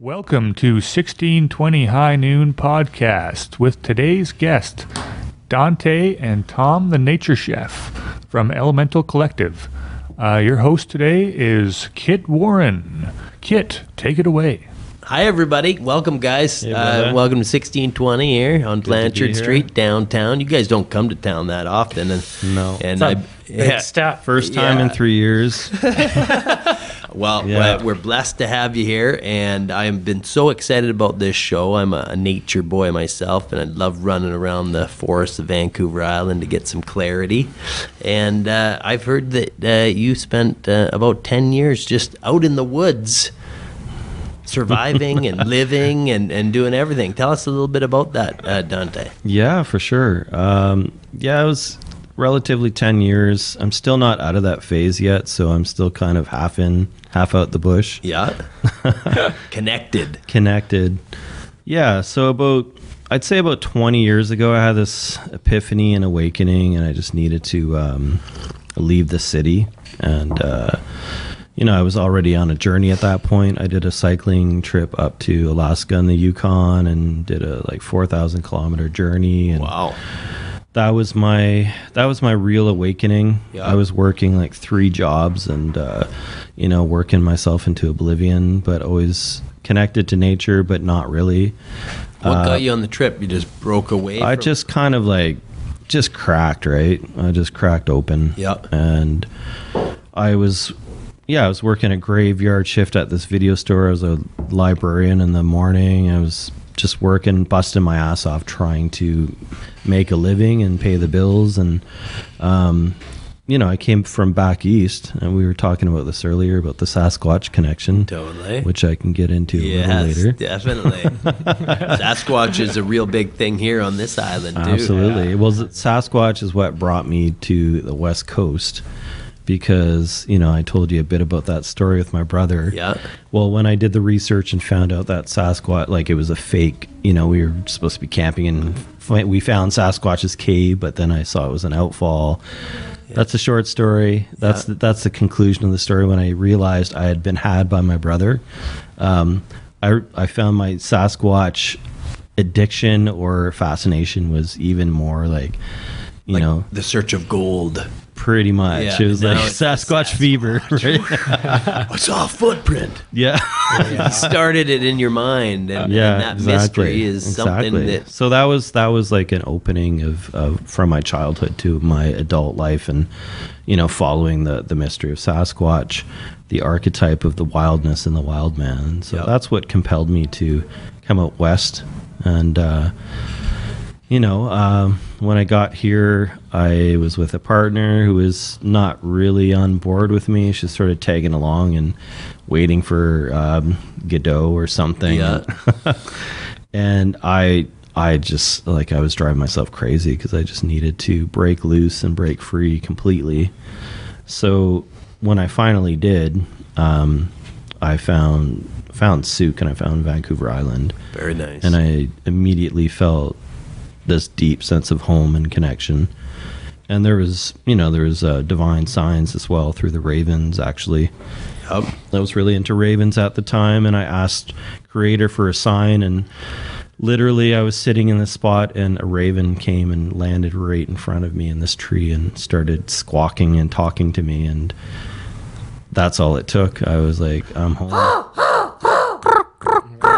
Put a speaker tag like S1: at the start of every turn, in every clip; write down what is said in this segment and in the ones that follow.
S1: Welcome to 1620 High Noon Podcast with today's guest, Dante and Tom the Nature Chef from Elemental Collective. Your host today is Kit Warren. Kit, take it away.
S2: Hi, everybody. Welcome, guys.
S3: Hey,
S2: welcome to 1620 here on Blanchard Street, downtown. You guys don't come to town that often.
S3: No.
S2: And
S3: big stat. First time in 3 years.
S2: We're blessed to have you here, and I've been so excited about this show. I'm a nature boy myself, and I love running around the forests of Vancouver Island to get some clarity. And I've heard that you spent about 10 years just out in the woods, surviving and living and doing everything. Tell us a little bit about that, Dante.
S3: Yeah, for sure. It was relatively 10 years. I'm still not out of that phase yet, so I'm still kind of half in, half out the bush.
S2: Yeah. Connected. Yeah, so I'd say about 20 years ago, I had this epiphany and awakening, and I just needed to leave the city. And I was already on a journey at that point. I did a cycling trip up to Alaska and the Yukon and did a 4,000 kilometer journey. And wow.
S3: That was my real awakening.
S2: Yeah.
S3: I was working 3 jobs and working myself into oblivion, but always connected to nature, but not really.
S2: What got you on the trip? You just broke away?
S3: I just kind of just cracked, right? I just cracked open.
S2: Yeah.
S3: And I was working a graveyard shift at this video store. I was a librarian in the morning. I was just working, busting my ass off, trying to make a living and pay the bills. And, I came from back east, and we were talking about this earlier, about the Sasquatch connection.
S2: Totally.
S3: Which I can get into a little later.
S2: Definitely. Sasquatch is a real big thing here on this island, too.
S3: Absolutely. Yeah. Well, Sasquatch is what brought me to the West Coast, because, I told you a bit about that story with my brother.
S2: Yeah.
S3: Well, when I did the research and found out that Sasquatch, it was a fake, we were supposed to be camping and we found Sasquatch's cave, but then I saw it was an outfall. Yeah. That's a short story. That's the conclusion of the story. When I realized I had been had by my brother, I found my Sasquatch addiction or fascination was even more the
S2: search of gold.
S3: Pretty much. Yeah, it was Sasquatch fever. Right?
S2: I saw a footprint.
S3: Yeah.
S2: You started it in your mind. And that mystery is something that...
S3: So that was an opening of from my childhood to my adult life, and, following the mystery of Sasquatch, the archetype of the wildness and the wild man. So that's what compelled me to come out west. And, when I got here, I was with a partner who was not really on board with me. She sort of tagging along and waiting for Godot or something.
S2: Yeah.
S3: And I just, I was driving myself crazy because I just needed to break loose and break free completely. So when I finally did, I found Sooke, and I found Vancouver Island.
S2: Very nice.
S3: And I immediately felt this deep sense of home and connection. And there was divine signs as well through the ravens, actually.
S2: Yep.
S3: I was really into ravens at the time, and I asked Creator for a sign, and literally I was sitting in this spot and a raven came and landed right in front of me in this tree and started squawking and talking to me, and that's all it took. I was like, I'm home.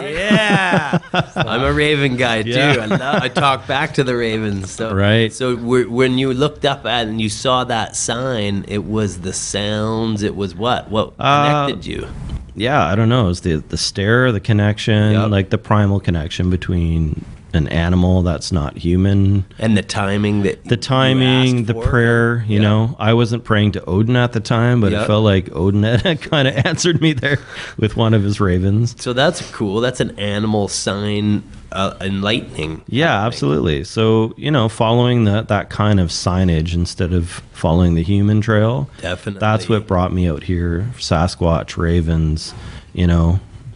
S2: Yeah, I'm a raven guy too. I talk back to the ravens. So,
S3: right.
S2: So when you looked up at and you saw that sign, it was the sounds. It was what connected you?
S3: Yeah, I don't know. It was the stare, the connection, the primal connection between an animal that's not human,
S2: and the timing,
S3: the prayer. You know, I wasn't praying to Odin at the time, but it felt like Odin had kind of answered me there with one of his ravens.
S2: So that's cool. That's an animal sign, enlightening.
S3: Yeah, absolutely. So following that kind of signage instead of following the human trail.
S2: Definitely.
S3: That's what brought me out here. Sasquatch, ravens,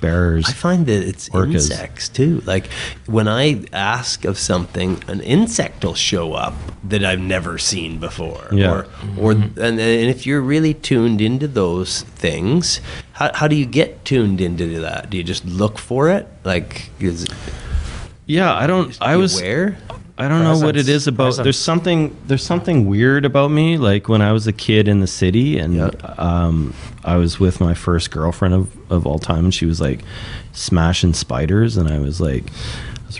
S3: bears.
S2: I find that it's orcas. Insects too. Like when I ask of something, an insect will show up that I've never seen before.
S3: Yeah.
S2: And if you're really tuned into those things,
S4: how do you get tuned into that? Do you just look for it? Like,
S2: yeah, I don't. I was
S4: aware.
S2: I don't know what it is about. There's something weird about me. Like when I was a kid in the city, and I was with my first girlfriend of all time, and she was like smashing spiders, and I was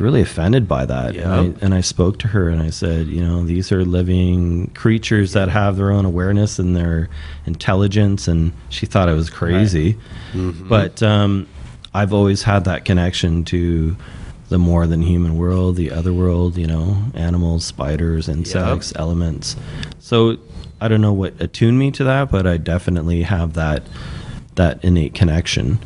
S2: really offended by that. And I spoke to her, and I said, these are living creatures that have their own awareness and their intelligence, and she thought I was crazy. Right. But I've always had that connection to the more than human world, the other world, animals, spiders, insects, elements. So I don't know what attuned me to that, but I definitely have that innate connection,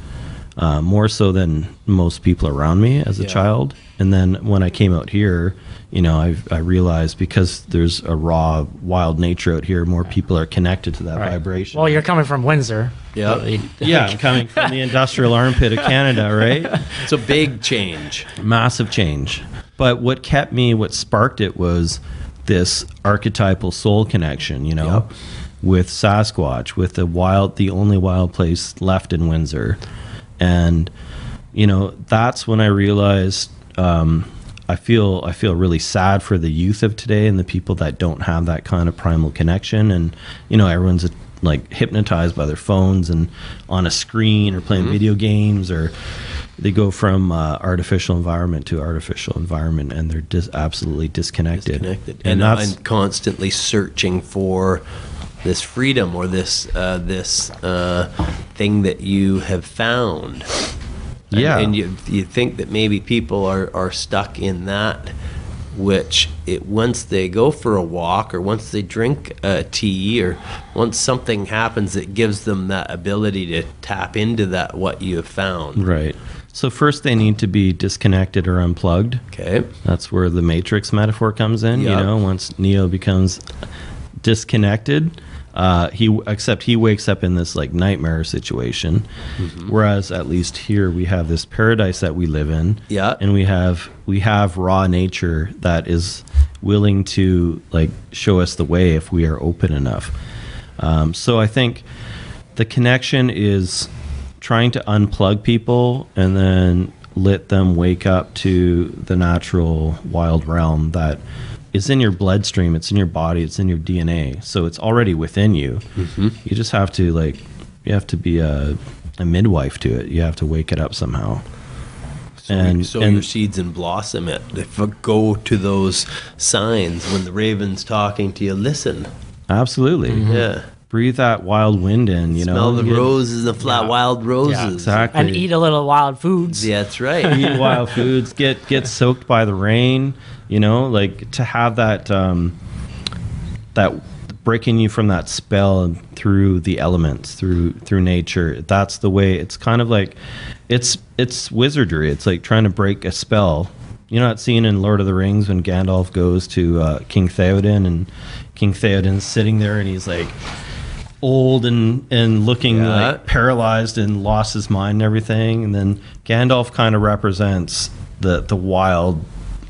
S2: more so than most people around me as a child. And then when I came out here, I realized because there's a raw, wild nature out here, more people are connected to that vibration.
S5: Well, you're coming from Windsor.
S2: Yeah, I'm coming from the industrial armpit of Canada, right?
S4: It's a big change.
S2: Massive change. But what sparked it was this archetypal soul connection, with Sasquatch, with the only wild place left in Windsor. And, that's when I realized I feel really sad for the youth of today and the people that don't have that kind of primal connection. And, everyone's like hypnotized by their phones and on a screen or playing video games, or they go from artificial environment to artificial environment, and they're absolutely disconnected.
S4: And I'm constantly searching for this freedom or this thing that you have found. And you think that maybe people are stuck in that, which once they go for a walk, or once they drink tea, or once something happens that gives them that ability to tap into that, what you have found.
S2: Right. So first they need to be disconnected or unplugged.
S4: Okay.
S2: That's where the Matrix metaphor comes in. Once Neo becomes disconnected, he wakes up in this like nightmare situation. Whereas at least here we have this paradise that we live in, and we have raw nature that is willing to like show us the way if we are open enough. So I think the connection is trying to unplug people and then let them wake up to the natural wild realm that is in your bloodstream, it's in your body, it's in your DNA, so it's already within you. You just have to be a midwife to it. You have to wake it up somehow.
S4: And your seeds and blossom it. Go to those signs when the raven's talking to you. Listen.
S2: Absolutely.
S4: Yeah.
S2: Breathe that wild wind in.
S4: Smell the roses, the wild roses.
S2: Yeah, exactly.
S5: And eat a little wild foods.
S4: Yeah, that's right.
S2: Eat wild foods. Get soaked by the rain. Like to have that that breaking you from that spell and through the elements, through nature. That's the way. It's kind of like it's wizardry. It's like trying to break a spell. That scene in Lord of the Rings when Gandalf goes to King Theoden, and King Theoden's sitting there and he's like old and looking like paralyzed and lost his mind and everything, and then Gandalf kind of represents the wild,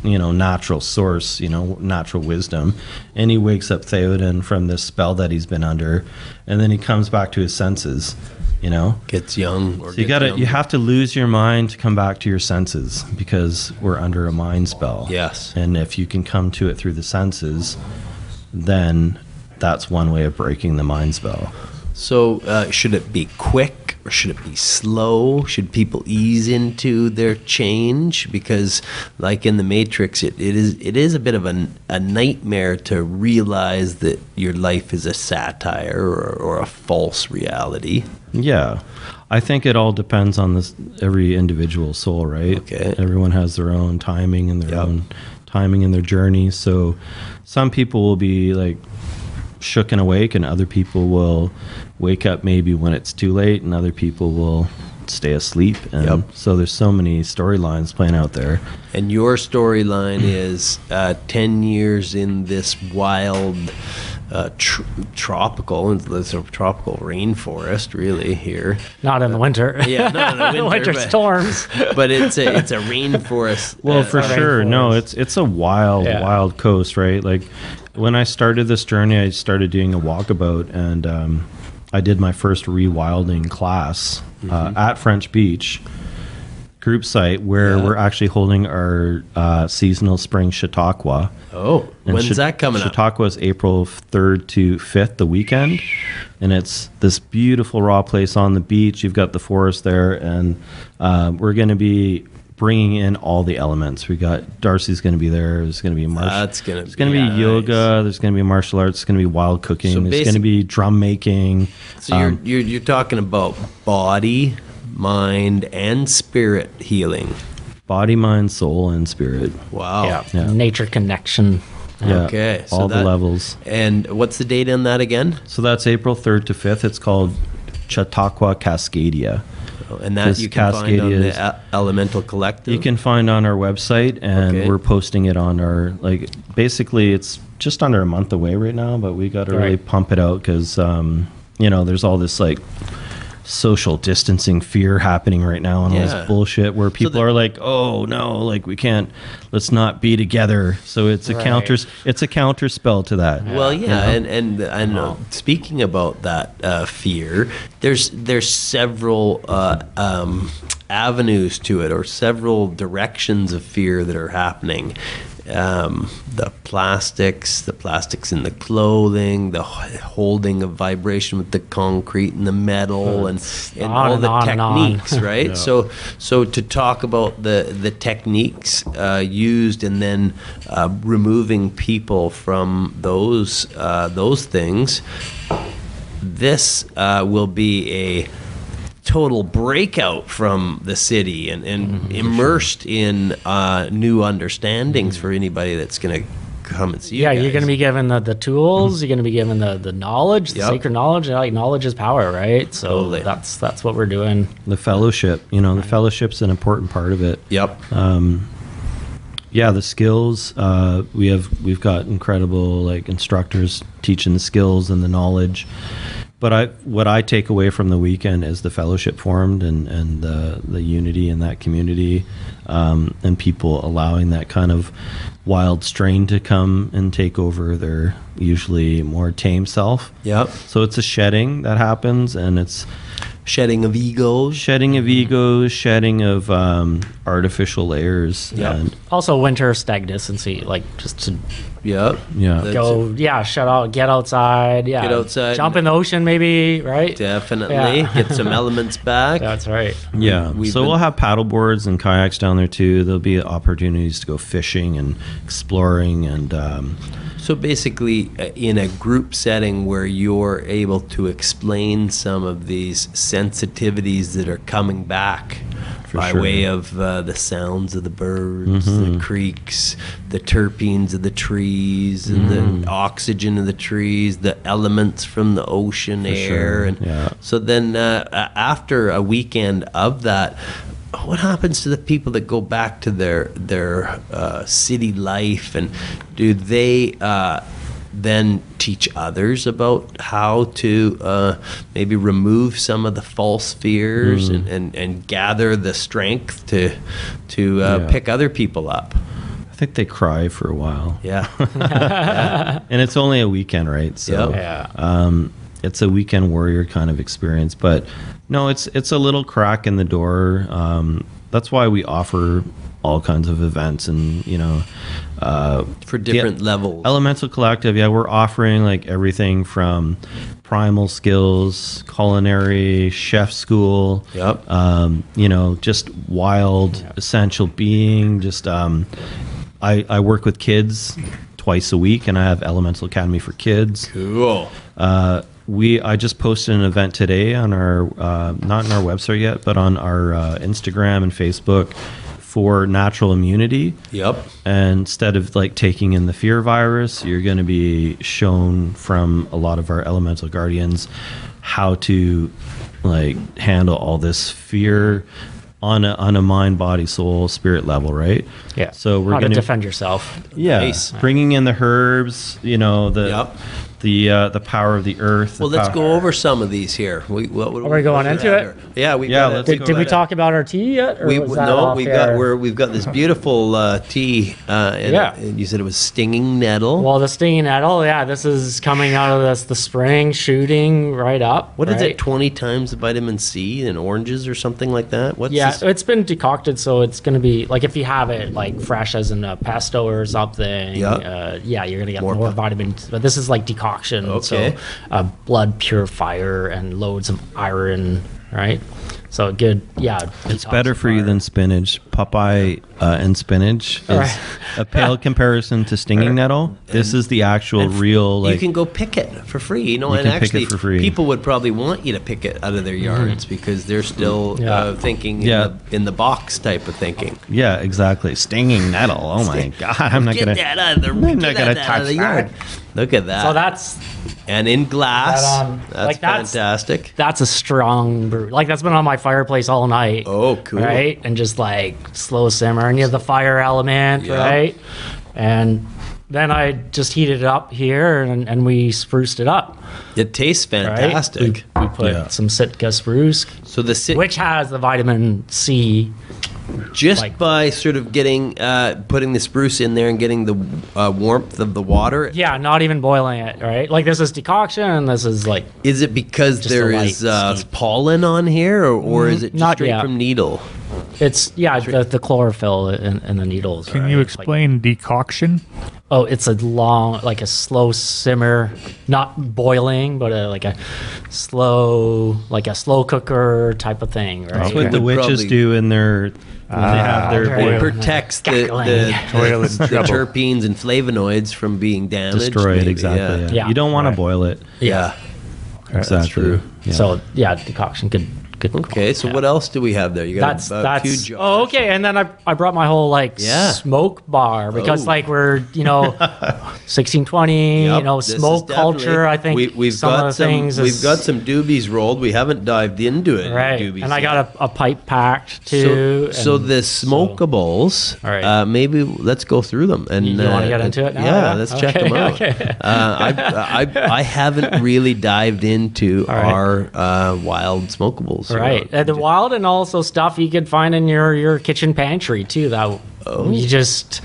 S2: natural source, natural wisdom, and he wakes up Theoden from this spell that he's been under, and then he comes back to his senses,
S4: gets young.
S2: So you have to lose your mind to come back to your senses, because we're under a mind spell.
S4: Yes.
S2: And if you can come to it through the senses, then that's one way of breaking the mind spell.
S4: So should it be quick or should it be slow? Should people ease into their change? Because like in the Matrix, it is a bit of a nightmare to realize that your life is a satire or a false reality.
S2: Yeah. I think it all depends on every individual soul, right?
S4: Okay.
S2: Everyone has their own timing and their own timing in their journey. So some people will be like shook and awake, and other people will wake up maybe when it's too late, and other people will stay asleep. And so there's so many storylines playing out there.
S4: And your storyline is 10 years in this wild tropical rainforest, really here.
S5: Not in the winter.
S4: Yeah, not in the winter.
S5: Storms.
S4: But it's a rainforest.
S2: Well, for sure. No, it's a wild coast, right? Like when I started this journey, I started doing a walkabout, and I did my first rewilding class at French Beach group site where we're actually holding our seasonal spring Chautauqua.
S4: Oh,
S2: and
S4: when's that coming up?
S2: Chautauqua is April 3rd to 5th, the weekend. And it's this beautiful raw place on the beach. You've got the forest there. And we're going to be bringing in all the elements. We got Darcy's going to be there. There's going to be there's going to be yoga. There's going to be martial arts. There's going to be wild cooking. So there's going to be drum making.
S4: So you're talking about body, mind, and spirit healing.
S2: Body, mind, soul, and spirit.
S4: Wow.
S5: Yeah. Nature connection.
S2: Yeah.
S4: Okay.
S2: So all the levels.
S4: And what's the date on that again?
S2: So that's April 3rd to 5th. It's called Chautauqua Cascadia.
S4: And that you can find on the Elemental Collective? You
S2: can find on our website, and we're posting it on our, basically it's just under a month away right now, but we got to really pump it out because, there's all this social distancing fear happening right now and all this bullshit where people are like, oh no, we can't, let's not be together. So it's a counter spell to that.
S4: Well, and speaking about that fear, there's several avenues to it, or several directions of fear that are happening. The plastics in the clothing, the holding of vibration with the concrete and the metal, and all the techniques, right? Yeah. So to talk about the techniques used, and then removing people from those things, this will be a total breakout from the city and immersed in new understandings for anybody that's going to come and see you guys.
S5: You're going to be given the tools, you're going to be given the knowledge, the sacred knowledge. Knowledge is power, right? So totally. That's what we're doing.
S2: The fellowship, the fellowship's an important part of it.
S4: Yep.
S2: The skills, we've got incredible instructors teaching the skills and the knowledge. But what I take away from the weekend is the fellowship formed and the unity in that community, and people allowing that kind of wild strain to come and take over their usually more tame self.
S4: Yep.
S2: So it's a shedding that happens, and it's
S4: shedding of egos,
S2: shedding of artificial layers.
S4: Yep.
S2: And
S5: also winter stagnancy, just to
S2: go,
S5: shut out, get outside,
S4: get outside,
S5: jump in the ocean, maybe, right?
S4: Definitely, get some elements back.
S5: That's right.
S2: Yeah, we'll have paddle boards and kayaks down there too. There'll be opportunities to go fishing and exploring, and
S4: so basically, in a group setting where you're able to explain some of these sensitivities that are coming back by way of the sounds of the birds, the creeks, the terpenes of the trees, and the oxygen of the trees, the elements from the ocean air. And so then after a weekend of that, what happens to the people that go back to their city life, and do they then teach others about how to maybe remove some of the false fears and gather the strength to pick other people up?
S2: I think they cry for a while.
S4: Yeah.
S2: And it's only a weekend, right? So it's a weekend warrior kind of experience. But no, it's a little crack in the door. That's why we offer all kinds of events, and
S4: for different levels.
S2: Elemental Collective, we're offering everything from primal skills, culinary, chef school, just wild essential being. Just I work with kids twice a week, and I have Elemental Academy for Kids.
S4: Cool.
S2: I just posted an event today on our not on our website yet, but on our Instagram and Facebook, for natural immunity.
S4: Yep.
S2: And instead of taking in the fear virus, you're going to be shown from a lot of our elemental guardians how to handle all this fear on a mind, body, soul, spirit level, right?
S5: Yeah.
S2: So we're
S5: going
S2: to
S5: defend yourself.
S2: Yeah. Nice. Bringing in the herbs, the power of the earth.
S4: Well, let's go over some of these here. Are we
S5: going into it?
S4: Yeah,
S5: did we talk about our tea yet? Or
S4: we've got this beautiful tea. And you said it was stinging nettle.
S5: Well, the stinging nettle, this is coming out of the spring, shooting right up.
S4: What is it? 20 times the vitamin C in oranges or something like that?
S5: It's been decocted, so it's going to be like if you have it like fresh as in a pesto or something. You're going to get more vitamins. But this is like decoction.
S4: Okay.
S5: So blood purifier and loads of iron, right? So good,
S2: It's better for you than spinach. Popeye and spinach is a pale comparison to stinging nettle. This is the actual real.
S4: You can go pick it for free. You can actually pick it for free. People would probably want you to pick it out of their yards because they're still thinking in the box type of thinking.
S2: Yeah, exactly. Stinging nettle. Oh my God! I'm not gonna touch
S4: the yard. Look at that.
S5: So that's
S4: in glass. That's fantastic.
S5: That's a strong brew. Like that's been on my fireplace all night.
S4: Oh, cool.
S5: Right, and just like slow simmer, and you have the fire element, right? And then I just heated it up here, and we spruced it up.
S4: It tastes fantastic.
S5: Right? We put some Sitka spruce, which has the vitamin C.
S4: Just by sort of getting, putting the spruce in there and getting the warmth of the water.
S5: Yeah, not even boiling it, right? Like this is decoction, and this is like.
S4: Is it because there is pollen on here, or is it just straight from needle?
S5: It's the chlorophyll in the needles.
S1: Can you explain decoction?
S5: Oh, it's a slow simmer, not boiling, but like a slow cooker type type of thing, right?
S2: That's what the witches do in their when they have their
S4: it protects the terpenes and flavonoids from being damaged.
S2: Destroyed, exactly. Yeah. You don't want to boil it.
S4: Yeah.
S2: Exactly. That's true.
S5: Yeah. So decoction could.
S4: Okay, so what else do we have there? You got a few jars.
S5: Oh, okay, and then I brought my whole smoke bar because we're 1620 smoke culture. I think
S4: we've got some doobies rolled. We haven't dived into it,
S5: right?
S4: Doobies
S5: and I got a pipe packed too.
S4: So the smokables. All right, maybe let's go through them. And
S5: you want to get into it now?
S4: Yeah, let's check them out. Okay. I haven't really dived into our wild smokables.
S5: Right, the wild and also stuff you could find in your kitchen pantry too. That you just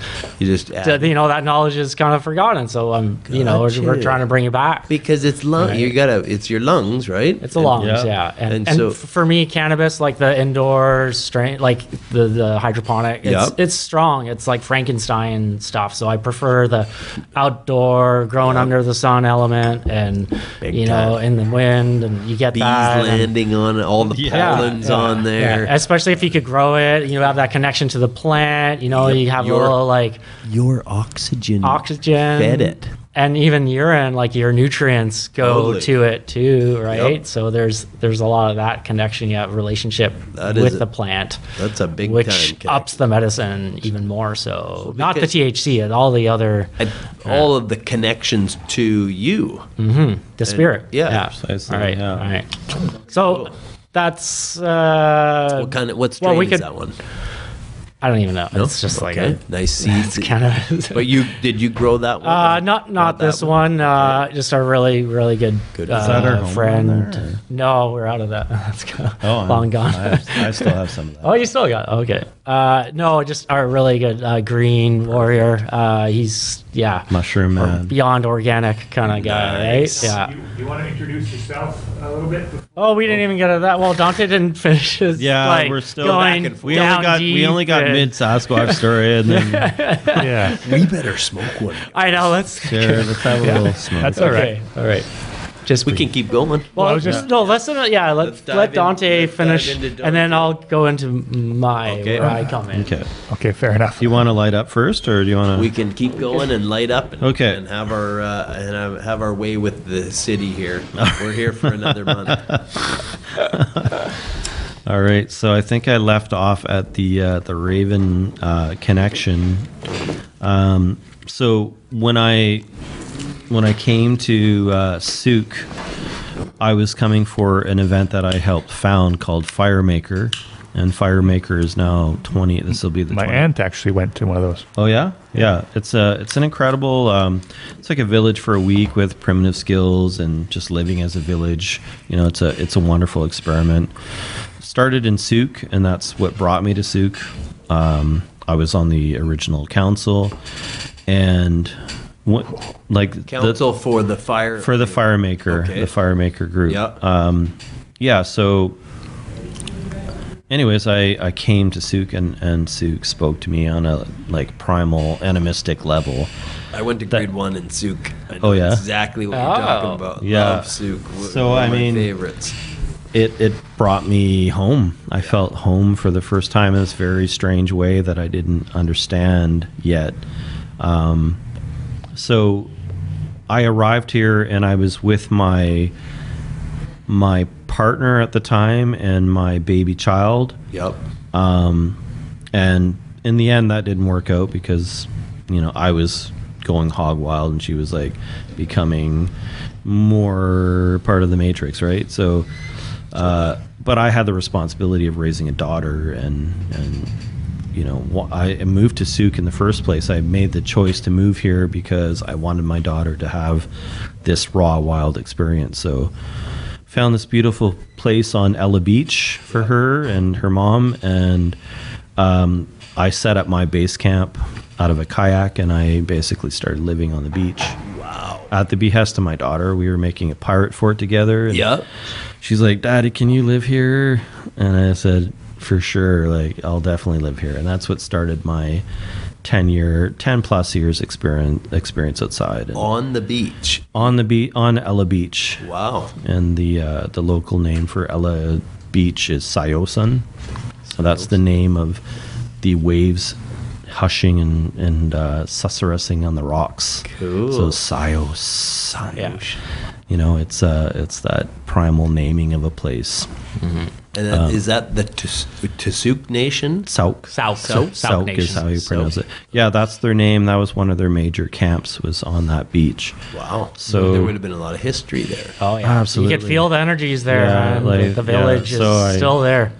S5: add. That knowledge is kind of forgotten. So we're trying to bring it back
S4: because it's lung. Right. It's your lungs, right?
S5: It's the lungs, And so for me, cannabis, like the indoor strain, like the hydroponic, it's strong. It's like Frankenstein stuff. So I prefer the outdoor, growing under the sun element, and in the wind, and you get
S4: bees landing on all the pollens on there.
S5: Yeah. Especially if you could grow it, you have that connection to the plant. You have a little
S4: your oxygen
S5: fed
S4: it,
S5: and even urine, like your nutrients go to it too, right? Yep. So there's a lot of that connection, relationship with the plant.
S4: That's a big
S5: which
S4: time
S5: ups the medicine even more. So not the THC, and all the other,
S4: all of the connections to you,
S5: the spirit.
S2: Precisely.
S5: All right, all right. So that's
S4: what strain is that one?
S5: I don't even know. No? It's just like a
S4: nice seeds.
S5: Kind of.
S4: But did you grow that one?
S5: Not this one. Just a really, really good friend. No, we're out of that. That's long gone.
S2: I still have some of that.
S5: Oh, you still got it. Okay. No, just our really good green warrior. He's
S2: mushroom man,
S5: beyond organic kind of guy, right? Yeah.
S1: You want to introduce yourself a little bit?
S5: Oh, we didn't even get to that. Well, Dante didn't finish his.
S2: Yeah, we're still
S5: going
S2: back and forth. We only got mid Sasquatch story, and then
S4: we better smoke one.
S5: I know. Let's
S2: have a little smoke.
S5: That's all right. All right.
S4: We can keep going.
S5: Well, let Dante finish, and then I'll go into where I come in.
S1: Okay, fair enough.
S2: You want to light up first, or do you want to?
S4: We can keep going and light up, and have our way with the city here. We're here for another month.
S2: All right, so I think I left off at the Raven connection. So when I came to Sooke, I was coming for an event that I helped found called Firemaker, and Firemaker is now 20. This will be the
S1: My
S2: 20.
S1: aunt actually went to one of those.
S2: Oh yeah, yeah. It's an incredible. It's like a village for a week with primitive skills and just living as a village. You know, it's a wonderful experiment. Started in Sooke, and that's what brought me to Sooke. I was on the original council, and
S4: council for the
S2: Firemaker,
S4: okay.
S2: the Firemaker group.
S4: Yeah.
S2: Yeah. So. Anyways, I came to Sooke, and Sooke spoke to me on a primal animistic level.
S4: I went to grade 1 in Sooke. I know exactly what you're talking about.
S2: Yeah.
S4: Love Sooke.
S2: So
S4: one of my favorites.
S2: It brought me home. I felt home for the first time in this very strange way that I didn't understand yet. So I arrived here, and I was with my partner at the time and my baby child.
S4: Yep.
S2: And in the end, that didn't work out because, I was going hog wild and she was becoming more part of the Matrix, right? So, but I had the responsibility of raising a daughter, and I moved to Sooke in the first place. I made the choice to move here because I wanted my daughter to have this raw, wild experience. So. Found this beautiful place on Ella Beach for her and her mom, and I set up my base camp out of a kayak, and I basically started living on the beach.
S4: Wow.
S2: At the behest of my daughter, we were making a pirate fort together.
S4: Yep.
S2: She's like, "Daddy, can you live here?" And I said, "For sure, I'll definitely live here." And that's what started my 10 plus years experience outside. And
S4: on the beach.
S2: On Ella Beach.
S4: Wow.
S2: And the local name for Ella Beach is Sayosan. So that's the name of the waves hushing and susurrusing on the rocks.
S4: Cool.
S2: So Sayos.
S5: Yeah.
S2: It's that primal naming of a place.
S4: Mm-hmm. And is that the Sooke Nation?
S2: Sooke.
S5: Sooke
S2: Nation. Is how you pronounce it. Yeah, that's their name. That was one of their major camps, was on that beach.
S4: Wow.
S2: So
S4: there would have been a lot of history there.
S5: Oh yeah,
S2: absolutely.
S5: You could feel the energies there, man. The village is still there.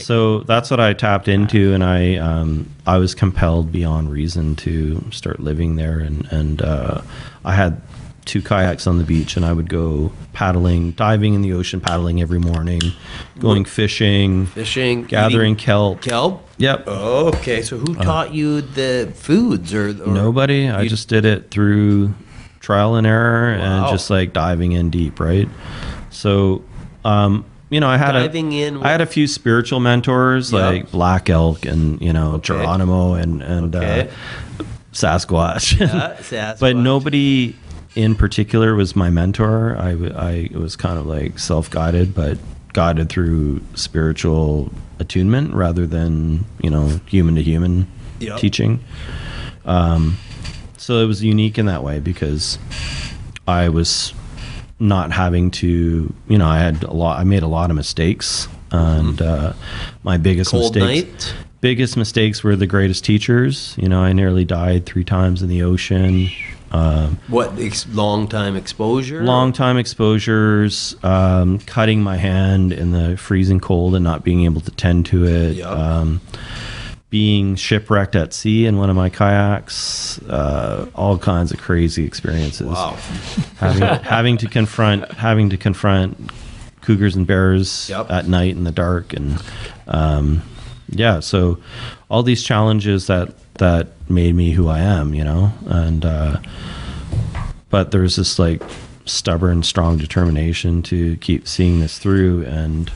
S2: So that's what I tapped into, and I was compelled beyond reason to start living there, and I had 2 kayaks on the beach, and I would go diving in the ocean, paddling every morning, going fishing, gathering kelp.
S4: Kelp?
S2: Yep.
S4: Oh, okay. So who taught you the foods or
S2: nobody? I just did it through trial and error and just diving in deep, right? So, I had a few spiritual mentors like Black Elk and Geronimo and Sasquatch.
S4: Yeah, Sasquatch.
S2: But nobody in particular was my mentor. I was kind of self-guided, but guided through spiritual attunement rather than human to human teaching. So it was unique in that way because I was not having to, I made a lot of mistakes, and my biggest mistakes were the greatest teachers. I nearly died 3 times in the ocean.
S4: Long time exposure?
S2: Long time exposures, cutting my hand in the freezing cold and not being able to tend to it. Yep. Being shipwrecked at sea in one of my kayaks, all kinds of crazy experiences.
S4: Wow.
S2: having to confront cougars and bears at night in the dark, and so all these challenges that made me who I am, and but there's this stubborn, strong determination to keep seeing this through and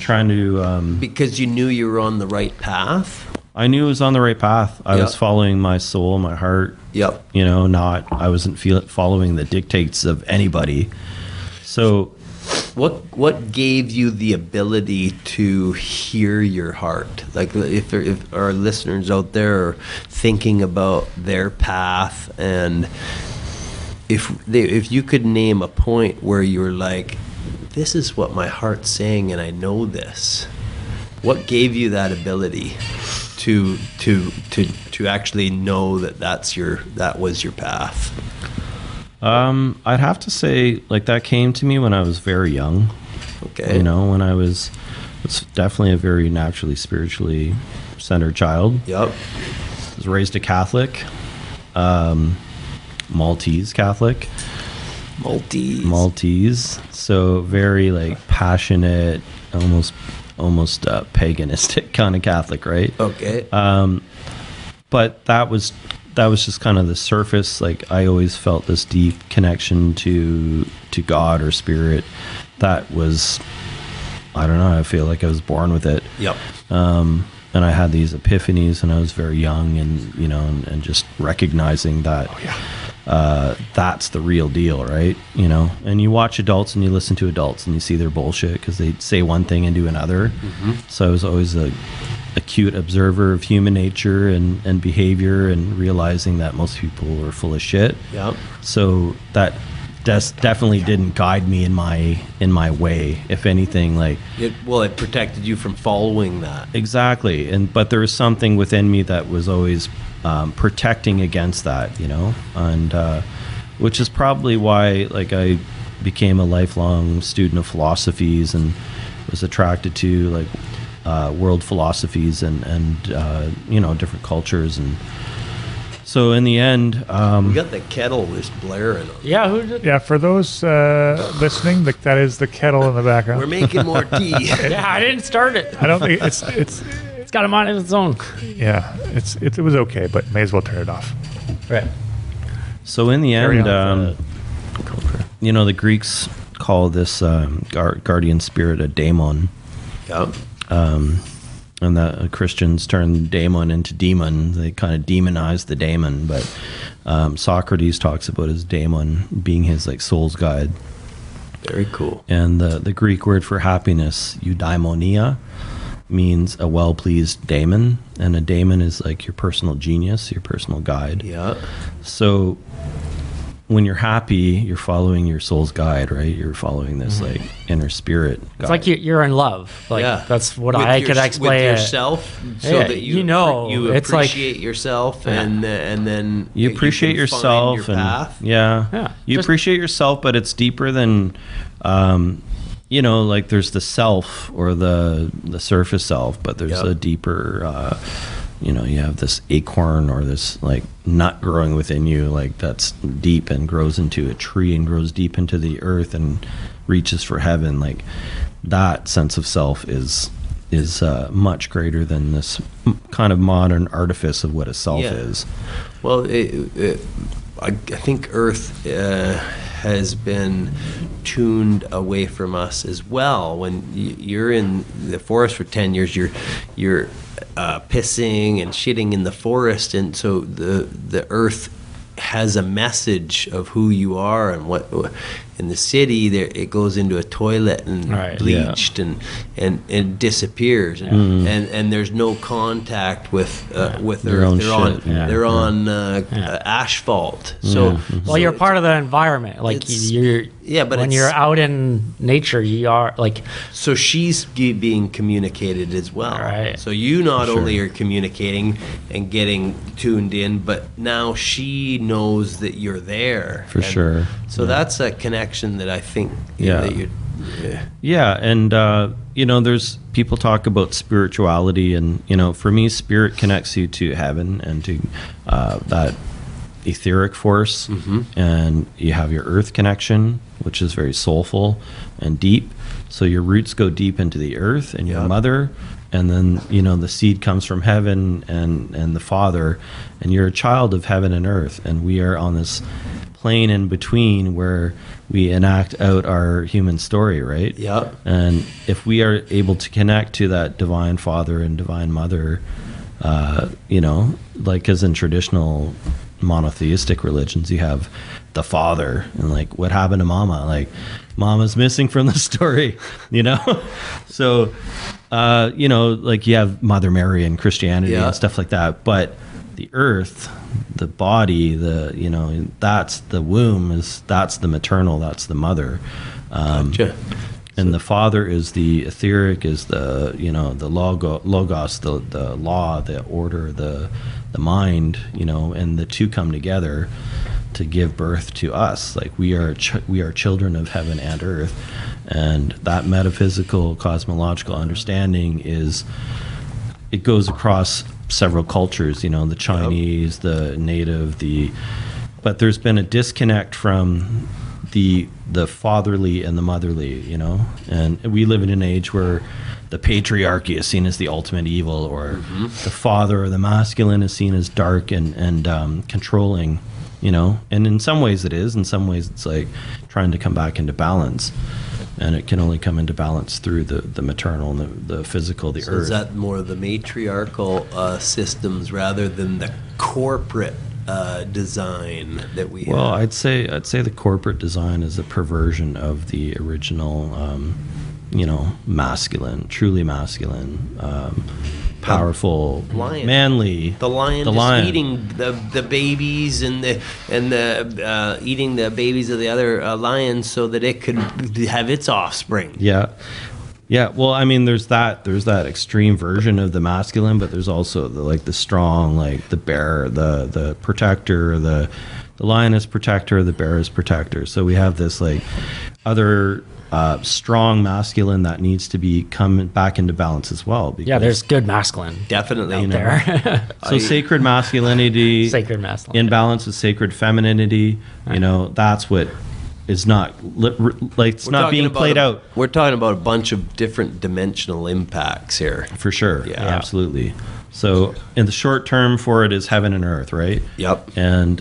S2: trying to
S4: because you knew you were on the right path.
S2: I knew I was on the right path. I was following my soul, my heart.
S4: Yep.
S2: I wasn't following the dictates of anybody. So
S4: what gave you the ability to hear your heart? If our listeners out there are thinking about their path, and if you could name a point where you were like, this is what my heart's saying and I know this, what gave you that ability to actually know that was your path?
S2: I'd have to say that came to me when I was very young.
S4: Okay.
S2: When I was was definitely a very naturally, spiritually centered child.
S4: Yep.
S2: Was raised a Catholic, Maltese Catholic. Maltese. So very like passionate, almost paganistic kind of Catholic, right?
S4: Okay.
S2: But that was just kind of the surface. Like I always felt this deep connection to God or spirit. That was, I don't know, I feel like I was born with it.
S4: Yep.
S2: And I had these epiphanies when I was very young, and and just recognizing that that's the real deal, right? And you watch adults and you listen to adults and you see their bullshit because they say one thing and do another. Mm-hmm. So I was always a acute observer of human nature and behavior, and realizing that most people were full of shit.
S4: Yep.
S2: So that definitely didn't guide me in my way. If anything, like
S4: it protected you from following that.
S2: Exactly. But there was something within me that was always protecting against that, and which is probably why like I became a lifelong student of philosophies and was attracted to like world philosophies and different cultures. And so in the end,
S4: we got the kettle just blaring.
S5: Yeah, who did?
S1: Yeah, for those listening, that is the kettle in the background.
S4: We're making more tea.
S5: Yeah, I didn't start it.
S1: I don't think it's
S5: got a mind of its own.
S1: Yeah, it was okay, but may as well turn it off.
S5: Right.
S2: So in the end, the Greeks call this guardian spirit a daemon.
S4: Yep.
S2: And the Christians turn daemon into demon. They kind of demonize the daemon, but Socrates talks about his daemon being his like soul's guide.
S4: Very cool.
S2: And the Greek word for happiness, eudaimonia, means a well-pleased daemon, and a daemon is like your personal genius, your personal guide.
S4: Yeah.
S2: So when you're happy, you're following your soul's guide, right? You're following this like inner spirit guide.
S5: It's like you're in love. Like that's what I could explain.
S4: With yourself, so that you appreciate yourself, and then
S2: you appreciate yourself
S4: your
S2: and
S4: path.
S2: You appreciate yourself, but it's deeper than like there's the self or the surface self, but there's a deeper you have this acorn or this like nut growing within you, like that's deep and grows into a tree and grows deep into the earth and reaches for heaven. Like that sense of self is much greater than this kind of modern artifice of what a self is.
S4: Well, I think Earth has been tuned away from us as well. When you're in the forest for 10 years, you're pissing and shitting in the forest, and so the Earth has a message of who you are. And what in the city there, it goes into a toilet and bleached and it disappears, and there's no contact with Earth. They're on asphalt. So
S5: you're part of the environment, like but when you're out in nature, you are like.
S4: So she's being communicated as well.
S5: Right.
S4: So you not only are communicating and getting tuned in, but now she knows that you're there.
S2: For sure.
S4: So that's a connection that I think
S2: and there's people talk about spirituality, and for me, spirit connects you to heaven and to that etheric force, and you have your earth connection, which is very soulful and deep. So your roots go deep into the earth and your mother, and then the seed comes from heaven and the Father, and you're a child of heaven and earth, and we are on this plane in between where we enact out our human story, right?
S4: Yeah.
S2: And if we are able to connect to that divine Father and divine Mother, like as in traditional monotheistic religions, you have the Father, and like what happened to Mama? Like Mama's missing from the story, So, like you have Mother Mary in Christianity and stuff like that, but the earth, the body, that's the womb, that's the maternal, that's the mother.
S4: Gotcha.
S2: And the Father is the etheric, is the the logos, the law, the order, the mind, and the two come together. to give birth to us. Like we are children of heaven and earth, and that metaphysical cosmological understanding it goes across several cultures, the Chinese, the native, but there's been a disconnect from the fatherly and the motherly, and we live in an age where the patriarchy is seen as the ultimate evil, or the father or the masculine is seen as dark and controlling, and in some ways it is, in some ways it's like trying to come back into balance. And it can only come into balance through the maternal and the physical, the earth.
S4: Is that more the matriarchal systems rather than the corporate design that we have?
S2: Well, I'd say the corporate design is a perversion of the original, masculine, truly masculine, powerful, manly.
S4: The lion eating the babies and eating the babies of the other lions so that it could have its offspring.
S2: Yeah. Well, I mean, there's that extreme version of the masculine, but there's also the strong, like the bear, the protector, the lion is protector, the bear is protector. So we have this other strong masculine that needs to be coming back into balance as well.
S5: There's good masculine.
S4: Definitely.
S5: Out there.
S2: So sacred masculinity. In balance with sacred femininity. That's what is not, it's not being played out.
S4: We're talking about a bunch of different dimensional impacts here.
S2: For sure. Yeah. Absolutely. So in the short term for it is heaven and earth, right?
S4: Yep.
S2: And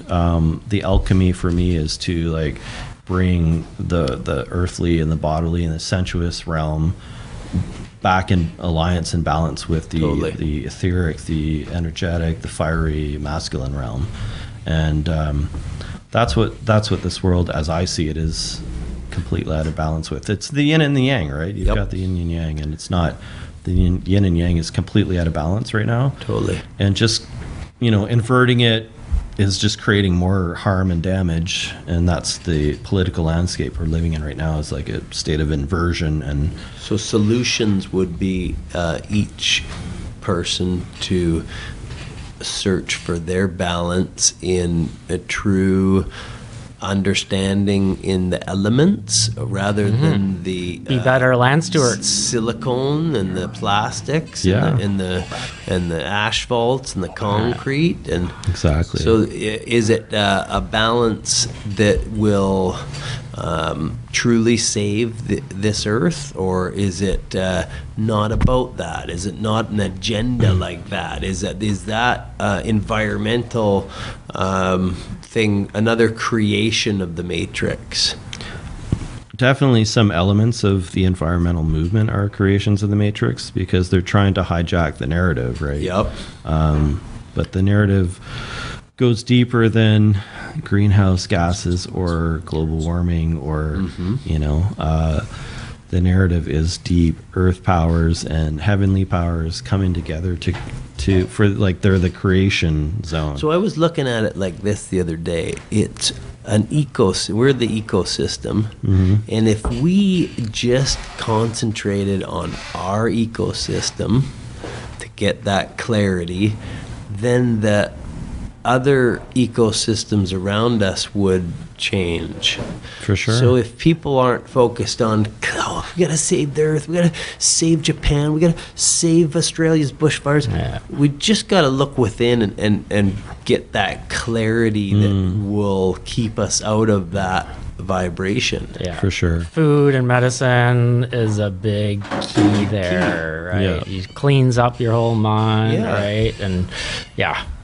S2: the alchemy for me is to bring the earthly and the bodily and the sensuous realm back in alliance and balance with the etheric, the energetic, the fiery masculine realm. And that's what this world, as I see it, is completely out of balance with. It's the yin and the yang, right? You've got the yin and yang, and it's not. The yin and yang is completely out of balance right now.
S4: Totally.
S2: And just, inverting it is just creating more harm and damage, and that's the political landscape we're living in right now, is like a state of inversion. And
S4: so solutions would be each person to search for their balance in a true understanding in the elements rather than the
S5: be better land stewards,
S4: silicone and the plastics and the asphalts and the concrete. And
S2: exactly.
S4: So is it a balance that will truly save this earth, or is it not about that? Is it not an agenda like that? Is that environmental thing another creation of the Matrix?
S2: Definitely some elements of the environmental movement are creations of the Matrix, because they're trying to hijack the narrative, right?
S4: Yep.
S2: But the narrative goes deeper than greenhouse gases or global warming or, the narrative is deep earth powers and heavenly powers coming together they're the creation zone.
S4: So I was looking at it like this the other day. It's an we're the ecosystem, and if we just concentrated on our ecosystem to get that clarity, then the other ecosystems around us would change.
S2: For sure.
S4: So if people aren't focused on, we gotta save the earth, we gotta save Japan, we gotta save Australia's bushfires, we just gotta look within and get that clarity that will keep us out of that vibration.
S5: Yeah,
S2: for sure.
S5: Food and medicine is a big key there, right? Yeah. It cleans up your whole mind, right? And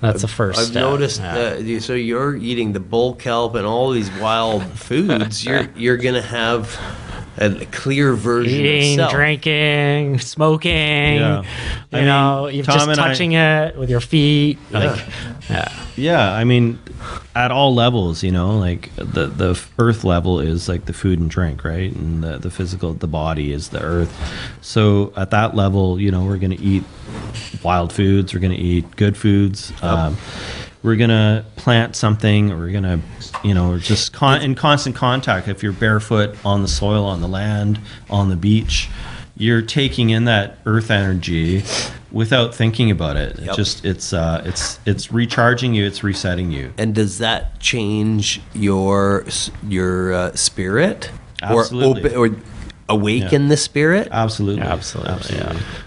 S5: that's the first step.
S4: I've noticed so you're eating the bull kelp and all these wild foods, you're gonna have a clear version
S5: eating,
S4: of self.
S5: Drinking, smoking, you're just touching it with your feet.
S2: I mean, at all levels, like the earth level is like the food and drink, right? And the physical, the body is the earth. So at that level, we're going to eat wild foods, we're going to eat good foods. We're going to plant something, or we're going to, just in constant contact. If you're barefoot on the soil, on the land, on the beach, you're taking in that earth energy without thinking about it.
S4: Yep.
S2: It's recharging you, it's resetting you.
S4: And does that change your spirit?
S2: Absolutely.
S4: Or awaken the spirit?
S2: Absolutely.
S5: Yeah.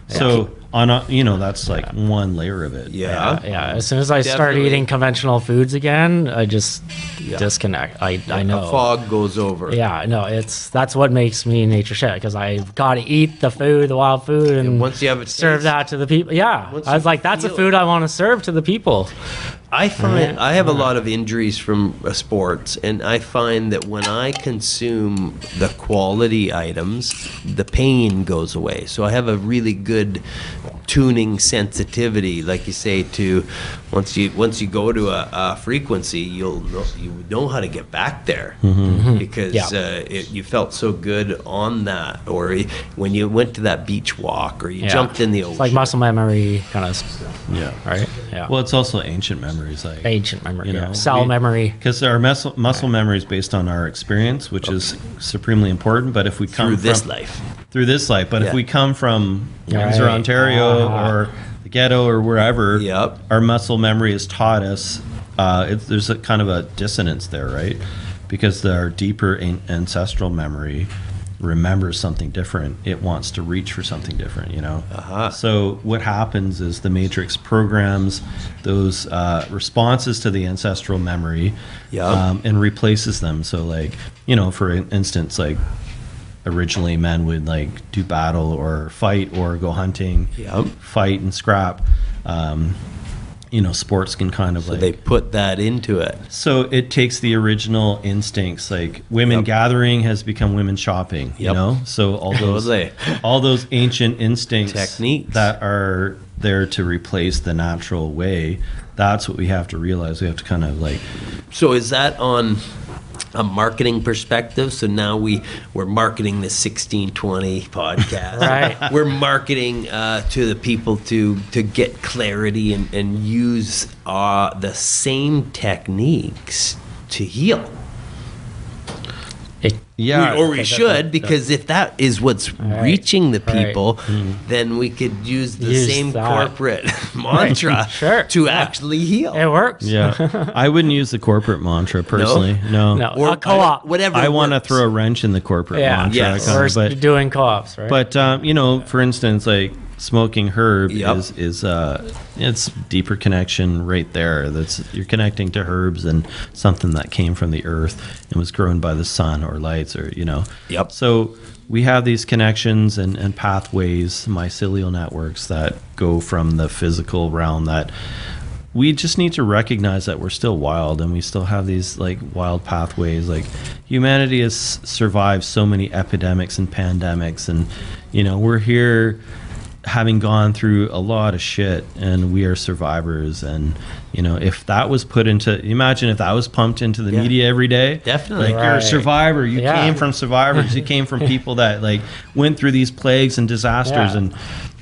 S2: So that's like one layer of it.
S4: Yeah.
S5: As soon as I start eating conventional foods again, I just disconnect. I know
S4: a fog goes over.
S5: Yeah, no, that's what makes me nature chef, because I've got to eat the wild food, and
S4: once you have it,
S5: serve that to the people. Yeah, I was like, that's the food I want to serve to the people.
S4: I find I have a lot of injuries from sports, and I find that when I consume the quality items, the pain goes away. So I have a really good tuning sensitivity, like you say, to once you go to a frequency, you know how to get back there, because you felt so good on that, or when you went to that beach walk, or you jumped in the ocean.
S5: It's like muscle memory kind of.
S2: Yeah.
S5: Right. Yeah.
S2: Well, it's also ancient memories, like
S5: ancient memory, cell memory,
S2: because our muscle memory is based on our experience, which is supremely important. But if we come
S4: through this life,
S2: but if we come from Windsor, Ontario, or the ghetto, or wherever, our muscle memory has taught us. There's a kind of a dissonance there, right? Because our deeper ancestral memory remembers something different. It wants to reach for something different, So what happens is the Matrix programs those responses to the ancestral memory and replaces them. So like, for instance, like originally men would like do battle or fight or go hunting, fight and scrap. Sports can kind of
S4: they put that into it.
S2: So it takes the original instincts, like women gathering has become women shopping, So all those ancient instincts,
S4: techniques
S2: that are there to replace the natural way, that's what we have to realize. We have to kind of like.
S4: So is that on a marketing perspective? So now we're marketing the 1620 podcast.
S5: Right.
S4: We're marketing to the people to get clarity and use the same techniques to heal. We should, because if that is what's reaching the people, then we could use the same corporate mantra to actually heal.
S5: It works.
S2: Yeah. I wouldn't use the corporate mantra personally. No.
S5: Or co-op.
S4: Whatever.
S2: I want to throw a wrench in the corporate mantra.
S4: Yes.
S5: We're doing co-ops, right?
S2: But, for instance, like smoking herb is it's deeper connection right there. You're connecting to herbs and something that came from the earth and was grown by the sun or lights, or So we have these connections and pathways, mycelial networks that go from the physical realm, that we just need to recognize that we're still wild, and we still have these like wild pathways. Like humanity has survived so many epidemics and pandemics, and we're here having gone through a lot of shit, and we are survivors. And if that was put into, imagine if that was pumped into the media every day.
S4: Definitely.
S2: Like, you're a survivor, you came from survivors, you came from people that like went through these plagues and disasters.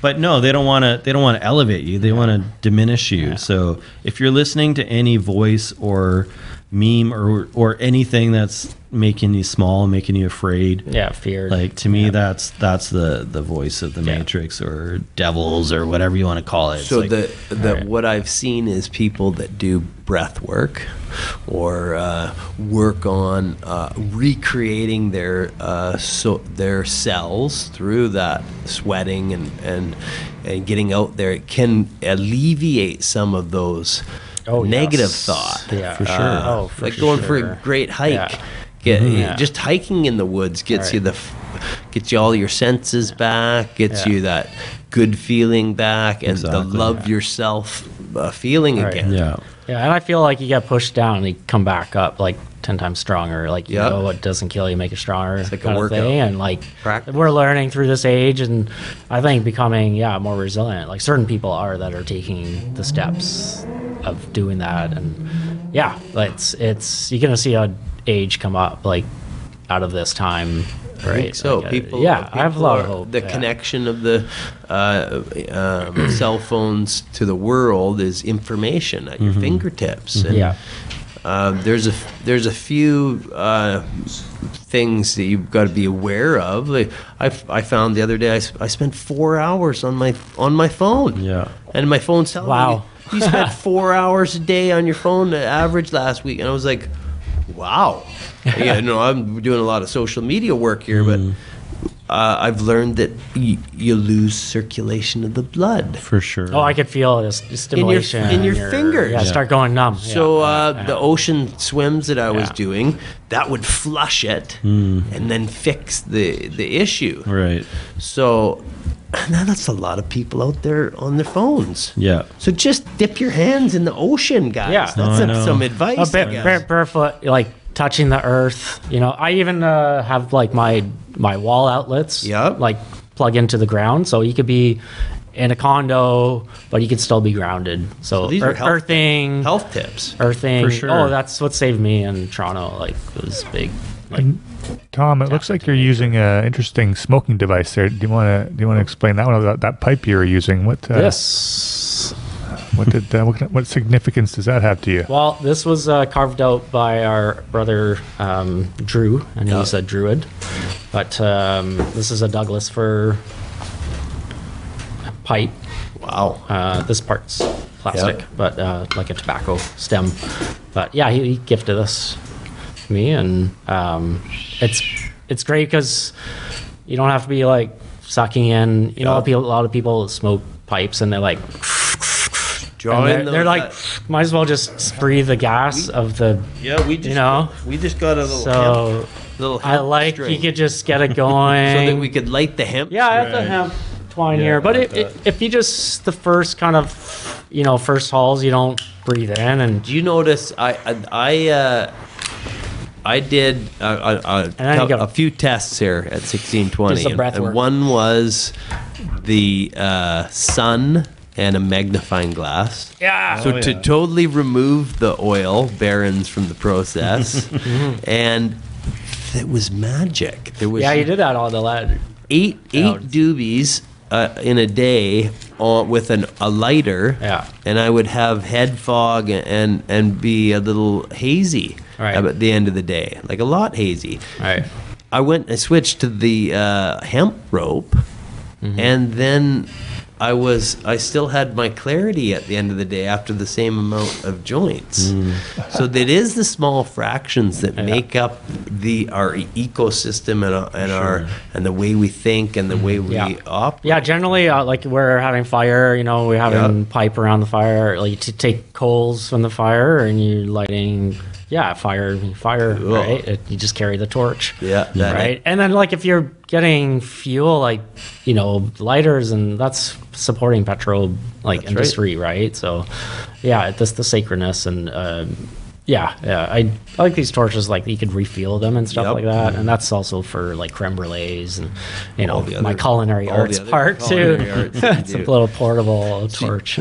S2: But no, they don't want to elevate you, they want to diminish you. So if you're listening to any voice or meme or anything that's making you small, making you afraid,
S5: fear,
S2: like, to me, that's the voice of the Matrix, or devils, or whatever you want to call it.
S4: So what I've seen is people that do breath work, or work on recreating their cells through that sweating and getting out there. It can alleviate some of those negative thought.
S2: For sure.
S4: Like going for a great hike. Just hiking in the woods gets you all your senses back, gets you that good feeling back, and the love yourself feeling again.
S5: And I feel like you get pushed down and you come back up like 10 times stronger. Like, what doesn't kill you make you stronger.
S4: It's like
S5: kind
S4: a workout.
S5: Of thing. And like
S4: practice.
S5: We're learning through this age, and I think becoming more resilient. Like certain people that are taking the steps of doing that, and it's you're gonna see a age come up like out of this time. Right.
S4: I think so.
S5: Like,
S4: people
S5: I have a lot of hope.
S4: The connection of the cell phones to the world is information at your fingertips. And, there's a few things that you've got to be aware of. Like I found the other day, I spent 4 hours on my phone.
S2: Yeah.
S4: And my phone's telling me, you spent 4 hours a day on your phone, average last week. And I was like, wow. I'm doing a lot of social media work here, but I've learned that you lose circulation of the blood.
S2: For sure.
S5: Oh, I could feel this stimulation
S4: in your fingers.
S5: Yeah, start going numb.
S4: So the ocean swims that I was doing, that would flush it and then fix the issue.
S2: Right.
S4: So now that's a lot of people out there on their phones.
S2: Yeah.
S4: So just dip your hands in the ocean, guys.
S5: Yeah.
S4: That's some advice.
S5: Barefoot, like touching the earth. I even have like my wall outlets. Like plug into the ground, so you could be in a condo, but you could still be grounded. So
S4: these are
S5: earthing,
S4: health tips.
S5: Earthing.
S2: For sure.
S5: Oh, that's what saved me in Toronto. Like it was big. Like,
S1: Tom, it looks like you're using an interesting smoking device there. Do you want to explain that one? That pipe you were using? What?
S5: This.
S1: What significance does that have to you?
S5: Well, this was carved out by our brother Drew, and he's a druid. But this is a Douglas fir pipe.
S4: Wow.
S5: This part's plastic, but like a tobacco stem. But yeah, he gifted this to me, and it's great because you don't have to be like sucking in. A lot of people smoke pipes, and they're like. They're like, might as well just breathe the gas of the.
S4: Yeah, we just got a little. So
S5: I like string. You could just get it going
S4: so that we could light the hemp.
S5: Yeah, I have the hemp twine here, but if you just the first kind of first hauls, you don't breathe in. And
S4: do you notice? I did a few tests here at 1620, and one was the sun. And a magnifying glass.
S5: Yeah.
S4: So to totally remove the oil barons from the process, and it was magic. There was
S5: you did that on the ladder.
S4: Eight doobies in a day with a lighter.
S5: Yeah.
S4: And I would have head fog and be a little hazy at the end of the day, like a lot hazy.
S5: Right.
S4: I switched to the hemp rope, and then. I still had my clarity at the end of the day after the same amount of joints. So that is the small fractions that make up our ecosystem and the way we think and the way we operate.
S5: Yeah, generally, like we're having fire, we're having pipe around the fire, like to take coals from the fire, and you're lighting. Yeah, fire, right? You just carry the torch.
S4: Yeah.
S5: Right? And then, like, if you're getting fuel, like, lighters, and that's supporting petrol, industry, right? So, yeah, it's the sacredness, and, I like these torches, like, you could refuel them and stuff like that, and that's also for, like, creme brulees and, my culinary arts part, too. It's a little portable torch.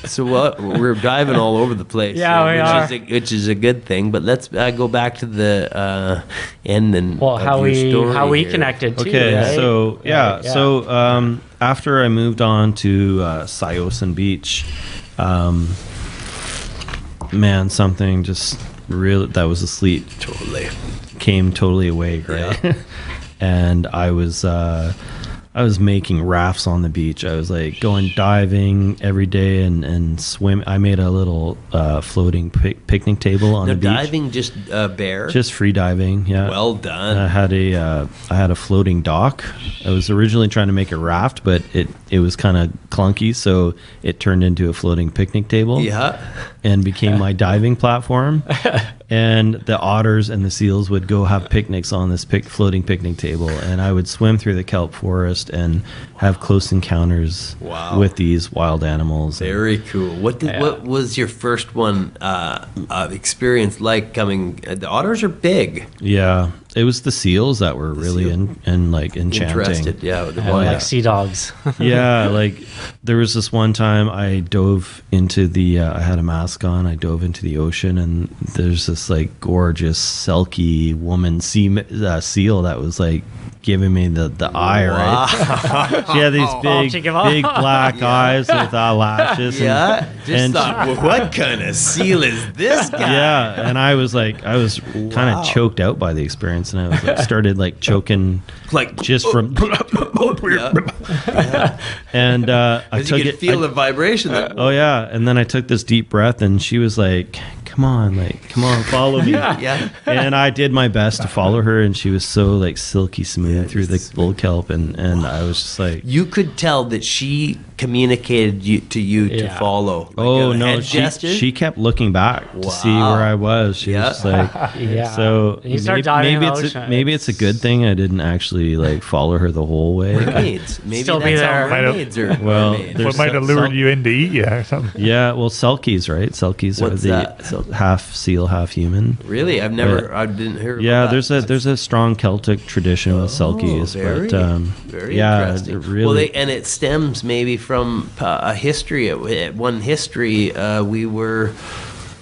S4: So we're diving all over the place.
S5: Yeah,
S4: which is a good thing. But let's go back to the end and
S5: how we connected.
S2: Okay,
S5: right?
S2: so so after I moved on to Sciosan Beach, something just really that was asleep came totally awake, right? Yeah. And I was making rafts on the beach. I was like going diving every day and swim. I made a little floating picnic table on the beach.
S4: Diving just bare?
S2: Just free diving, yeah.
S4: Well done.
S2: I had a floating dock. I was originally trying to make a raft, but it was kind of clunky, so it turned into a floating picnic table.
S4: Yeah.
S2: And became my diving platform. And the otters and the seals would go have picnics on this floating picnic table, and I would swim through the kelp forest and have close encounters with these wild animals.
S4: Very cool. What was your first one experience like? The otters are big.
S2: Yeah, it was the seals that were really like enchanting.
S4: Interested, yeah.
S5: Like sea dogs.
S2: Yeah, like there was this one time I dove into the I had a mask on. I dove into the ocean, and there's this like gorgeous silky woman seal that was like giving me the eye, right? She had these big black eyes with lashes.
S4: Yeah, thought, what kind of seal is this guy?
S2: Yeah, and I was kind of choked out by the experience, and I was like, started like choking,
S4: like
S2: just from. And I took
S4: you could feel the vibration.
S2: Oh yeah, and then I took this deep breath, and she was like, come on, follow me.
S4: Yeah.
S2: And I did my best to follow her, and she was so like silky smooth through the bull kelp, and I was just like,
S4: you could tell that she communicated to you to follow. Like
S2: she kept looking back to see where I was. She was just like, so
S5: you start diving
S2: maybe it's a good thing I didn't actually like follow her the whole way.
S4: Mermaids, maybe
S5: still
S4: that's
S5: be there.
S4: how mermaids are.
S2: Well,
S1: what might have lured you in to eat you or something?
S2: Yeah, well, selkies, right? Selkies
S4: What's
S2: are
S4: that?
S2: Half seal, half human.
S4: Really, I didn't hear.
S2: Yeah,
S4: about that.
S2: there's a strong Celtic tradition with selkies,
S4: very
S2: interesting.
S4: Really, and it stems maybe from a history. One history, we were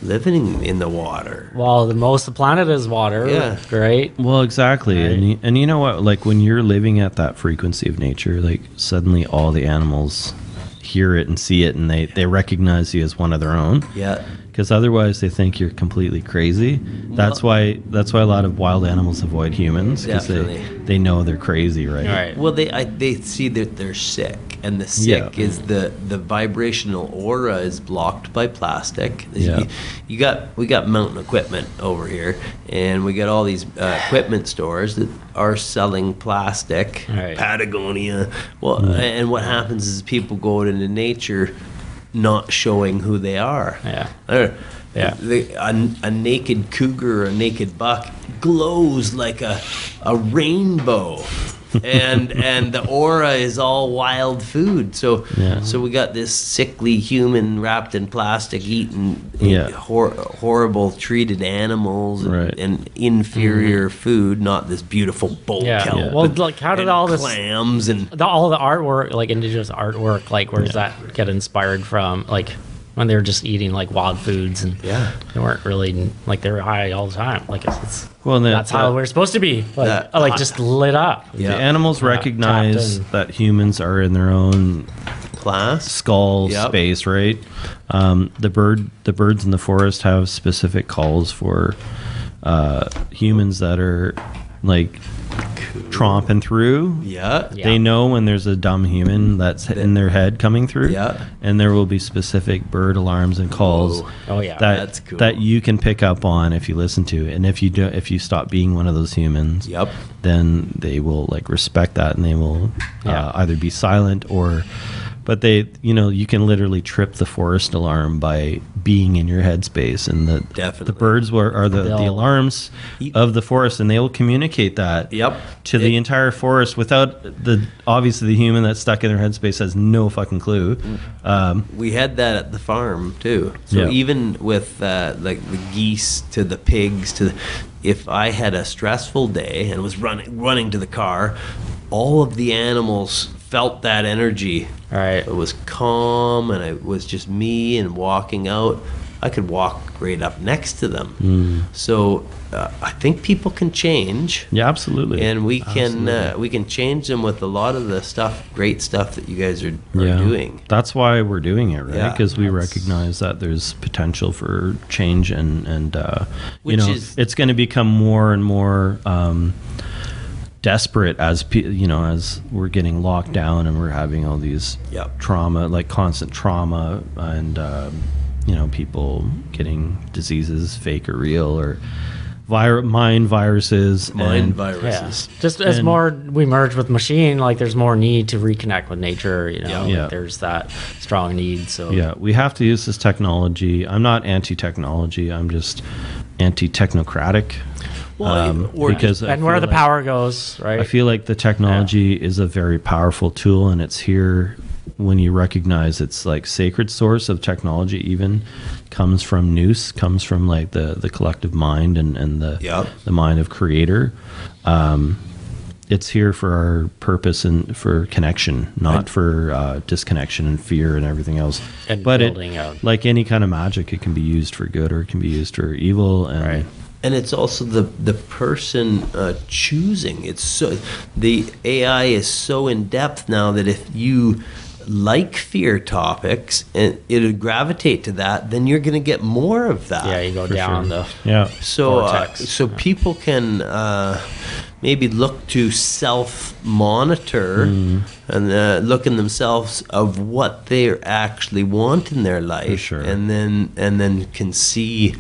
S4: living in the water.
S5: Well, the planet is water.
S4: Yeah.
S2: Right. Well, exactly. Right. And you know what? Like when you're living at that frequency of nature, like suddenly all the animals hear it and see it, and they recognize you as one of their own.
S4: Yeah.
S2: Because otherwise they think you're completely crazy. That's why a lot of wild animals avoid humans, because they know they're crazy, right?
S4: Well, they see that they're sick, and the sick is the vibrational aura is blocked by plastic.
S2: Yeah.
S4: We got mountain equipment over here, and we got all these equipment stores that are selling plastic, Patagonia. Well, and what happens is people go out into nature not showing who they are. A naked cougar or a naked buck glows like a rainbow. and the aura is all wild food. So we got this sickly human wrapped in plastic eating horrible treated animals and inferior food, not this beautiful bull kelp.
S5: Well, like how did all this
S4: clams and
S5: all the artwork, like indigenous artwork, like where does that get inspired from? Like when they were just eating like wild foods, and they weren't really like, they were high all the time. Like it's that's how we're supposed to be. Like just lit up.
S2: The animals recognize that humans are in their own
S4: class,
S2: skull space, right? The birds in the forest have specific calls for humans that are like tromping through. They know when there's a dumb human that's in their head coming through. And there will be specific bird alarms and calls
S4: that's cool,
S2: that you can pick up on if you listen to it. And if you stop being one of those humans, then they will like respect that, and they will either be silent or. But you can literally trip the forest alarm by being in your headspace, and the birds are the alarms of the forest, and they will communicate that to the entire forest without obviously the human that's stuck in their headspace has no fucking clue.
S4: We had that at the farm too. So even with like the geese to the pigs if I had a stressful day and was running to the car, all of the animals felt that energy. It was calm, and it was just me and walking out. I could walk right up next to them. So I think people can change.
S2: Yeah, absolutely.
S4: And we can change them with a lot of the great stuff that you guys are doing.
S2: That's why we're doing it, right? Because we recognize that there's potential for change, and it's going to become more and more desperate as we're getting locked down, and we're having all these trauma, like constant trauma, and people getting diseases, fake or real, or mind viruses.
S5: Just as more we merge with machine, like there's more need to reconnect with nature. Like there's that strong need. So
S2: we have to use this technology. I'm not anti-technology. I'm just anti-technocratic. Because
S5: where the power goes, right?
S2: I feel like the technology is a very powerful tool, and it's here when you recognize it's like sacred source of technology, even comes from nous, comes from like the collective mind and the mind of creator. It's here for our purpose and for connection, not for disconnection and fear and everything else.
S5: And
S2: but
S5: building out.
S2: like any kind of magic, it can be used for good or it can be used for evil. And
S4: And it's also the person choosing. It's so, the AI is so in depth now that if you like fear topics and it'll gravitate to that, then you're going to get more of that.
S5: Yeah, you go down the
S4: so people can maybe look to self-monitor and look in themselves of what they actually want in their life, and then can see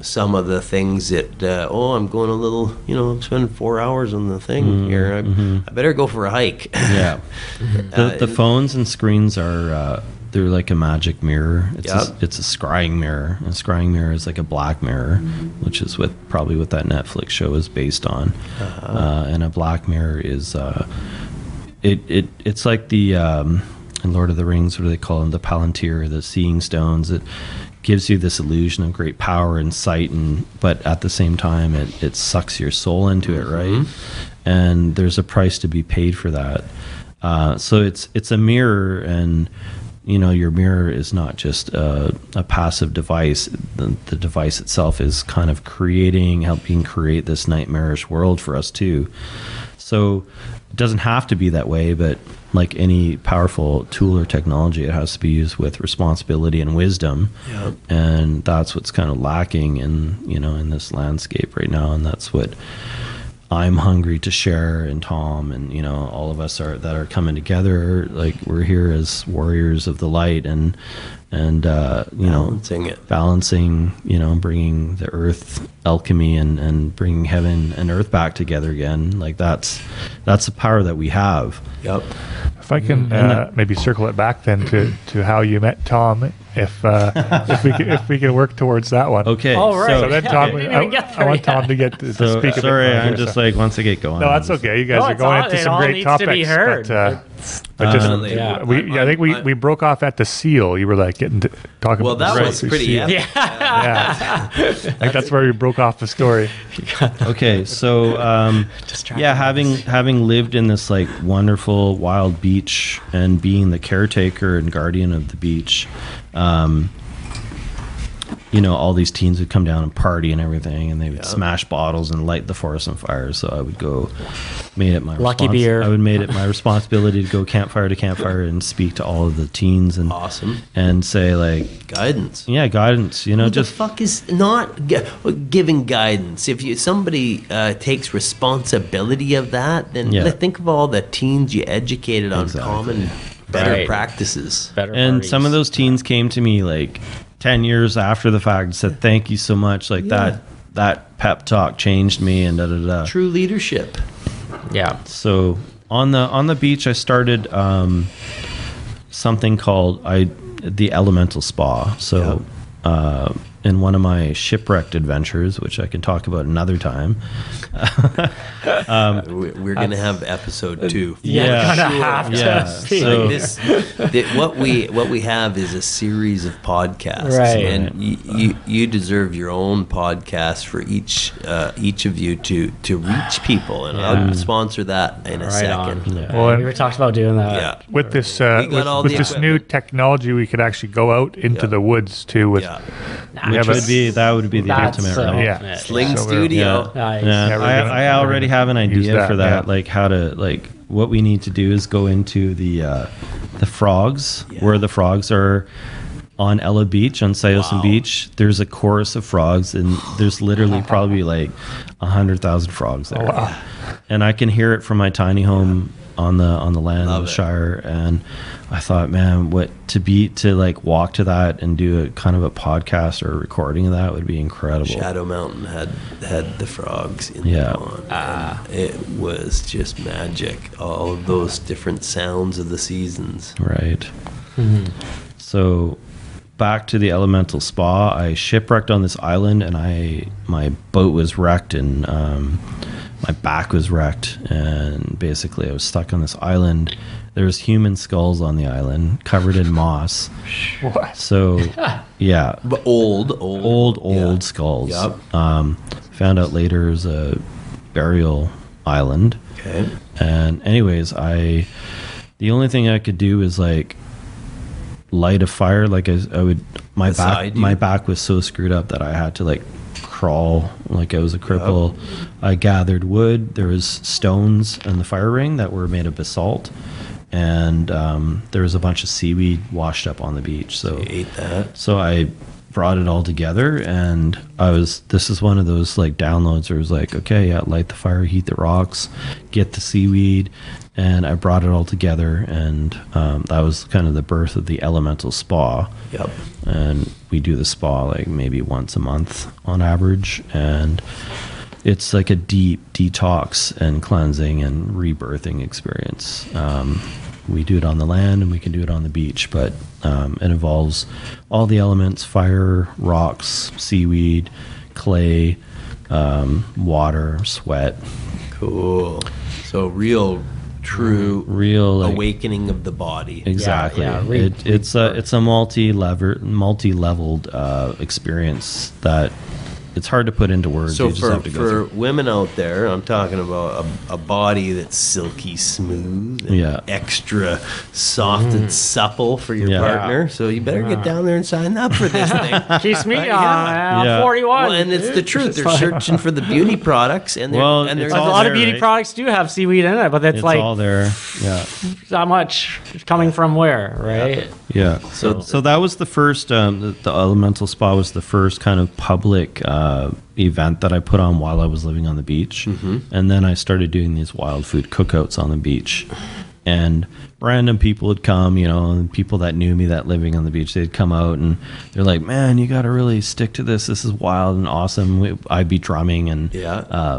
S4: some of the things that I'm going a little, I'm spending 4 hours on the thing here. I better go for a hike.
S2: Yeah. The phones and screens are they're like a magic mirror. It's a scrying mirror. A scrying mirror is like a black mirror, which is probably what that Netflix show is based on. And a black mirror is it's like the in Lord of the Rings, what do they call them? The Palantir, the seeing stones. It gives you this illusion of great power and sight, but at the same time it sucks your soul into it, right? And there's a price to be paid for that. So it's a mirror, and your mirror is not just a passive device. The device itself is kind of helping create this nightmarish world for us too. So it doesn't have to be that way, but like any powerful tool or technology, it has to be used with responsibility and wisdom. Yep. And that's what's kind of lacking in this landscape right now. And that's what I'm hungry to share, and Tom and all of us that are coming together. Like, we're here as warriors of the light and balancing, bringing the earth alchemy and bringing heaven and earth back together again. Like, that's the power that we have.
S4: Yep.
S1: If I can maybe circle it back then to how you met Tom, if we can work towards that one.
S2: Okay.
S5: All right.
S1: So then Tom, I want Tom to get to speak.
S2: Sorry, I'm just like, once I get going.
S1: No, that's okay. You guys are going into some great topics. But I think we broke off at the seal. You were like talking about.
S4: Well, that was pretty epic.
S1: Yeah. I think that's where we broke off the story.
S2: Okay, so having lived in this like wonderful wild beach and being the caretaker and guardian of the beach, all these teens would come down and party and everything, and they would smash bottles and light the forest on fire. So I would go, made it my responsibility to go campfire to campfire and speak to all of the teens and say like
S4: guidance.
S2: Yeah, guidance.
S4: Who the fuck is not giving guidance? If somebody takes responsibility of that, then think of all the teens you educated on common better practices.
S2: And some of those teens came to me like 10 years after the fact and said, thank you so much. Like that pep talk changed me and da-da-da.
S4: True leadership.
S5: Yeah.
S2: So on the beach, I started something called the Elemental Spa. So in one of my shipwrecked adventures, which I can talk about another time.
S4: We're going to have episode 2.
S2: So
S4: what we have is a series of podcasts, and you deserve your own podcast for each of you to reach people, and I'll sponsor that in a second.
S5: Well, we were talking about doing that.
S4: Yeah.
S1: With this with this new technology, we could actually go out into the woods too.
S2: That would be the ultimate, right?
S4: Sling Studio.
S2: I already have an idea for that. Like how to what we need to do is go into the frogs, where the frogs are on Ella Beach, on Sayosin Beach. There's a chorus of frogs, and there's literally probably like 100,000 frogs there. Wow. And I can hear it from my tiny home on the land of the Shire. And I thought, man, to walk to that and do a kind of a podcast or a recording of that would be incredible.
S4: Shadow Mountain had the frogs in the pond. It was just magic. All of those different sounds of the seasons.
S2: Right. Mm-hmm. So back to the Elemental Spa. I shipwrecked on this island, and my boat was wrecked, and my back was wrecked, and basically I was stuck on this island. There's human skulls on the island covered in moss.
S1: What?
S2: So, yeah.
S4: But old
S2: skulls.
S4: Yep.
S2: Found out later it was a burial island.
S4: Okay.
S2: And anyways, the only thing I could do is like light a fire. Like I would, my back was so screwed up that I had to like crawl like I was a cripple. Yep. I gathered wood. There was stones in the fire ring that were made of basalt, and there was a bunch of seaweed washed up on the beach. So
S4: you ate that.
S2: So I brought it all together, and this is one of those like downloads where it was like, okay, yeah, light the fire, heat the rocks, get the seaweed, and I brought it all together, and that was kind of the birth of the elemental spa.
S4: Yep. And
S2: we do the spa like maybe once a month on average, and it's like a deep detox and cleansing and rebirthing experience. We do it on the land and we can do it on the beach, but it involves all the elements: fire, rocks, seaweed, clay, water, sweat.
S4: Cool. So true
S2: like,
S4: awakening of the body.
S2: Exactly. It's a multi-leveled experience that it's hard to put into words.
S4: So for women out there, I'm talking about a body that's silky smooth and extra soft and supple for your partner. So you better get down there and sign up for this thing.
S5: Keeps me on 41.
S4: Well, and it's the truth. They're searching for the beauty products, and there's
S5: a lot of beauty products do have seaweed in it, but it's like
S2: all there. Yeah.
S5: Not much coming from where, right?
S2: Yeah. So that was the first. The elemental spa was the first kind of public event that I put on while I was living on the beach. Mm-hmm. And then I started doing these wild food cookouts on the beach, and random people would come, and people that knew me that living on the beach, they'd come out and they're like, man, you got to really stick to this. This is wild and awesome. I'd be drumming and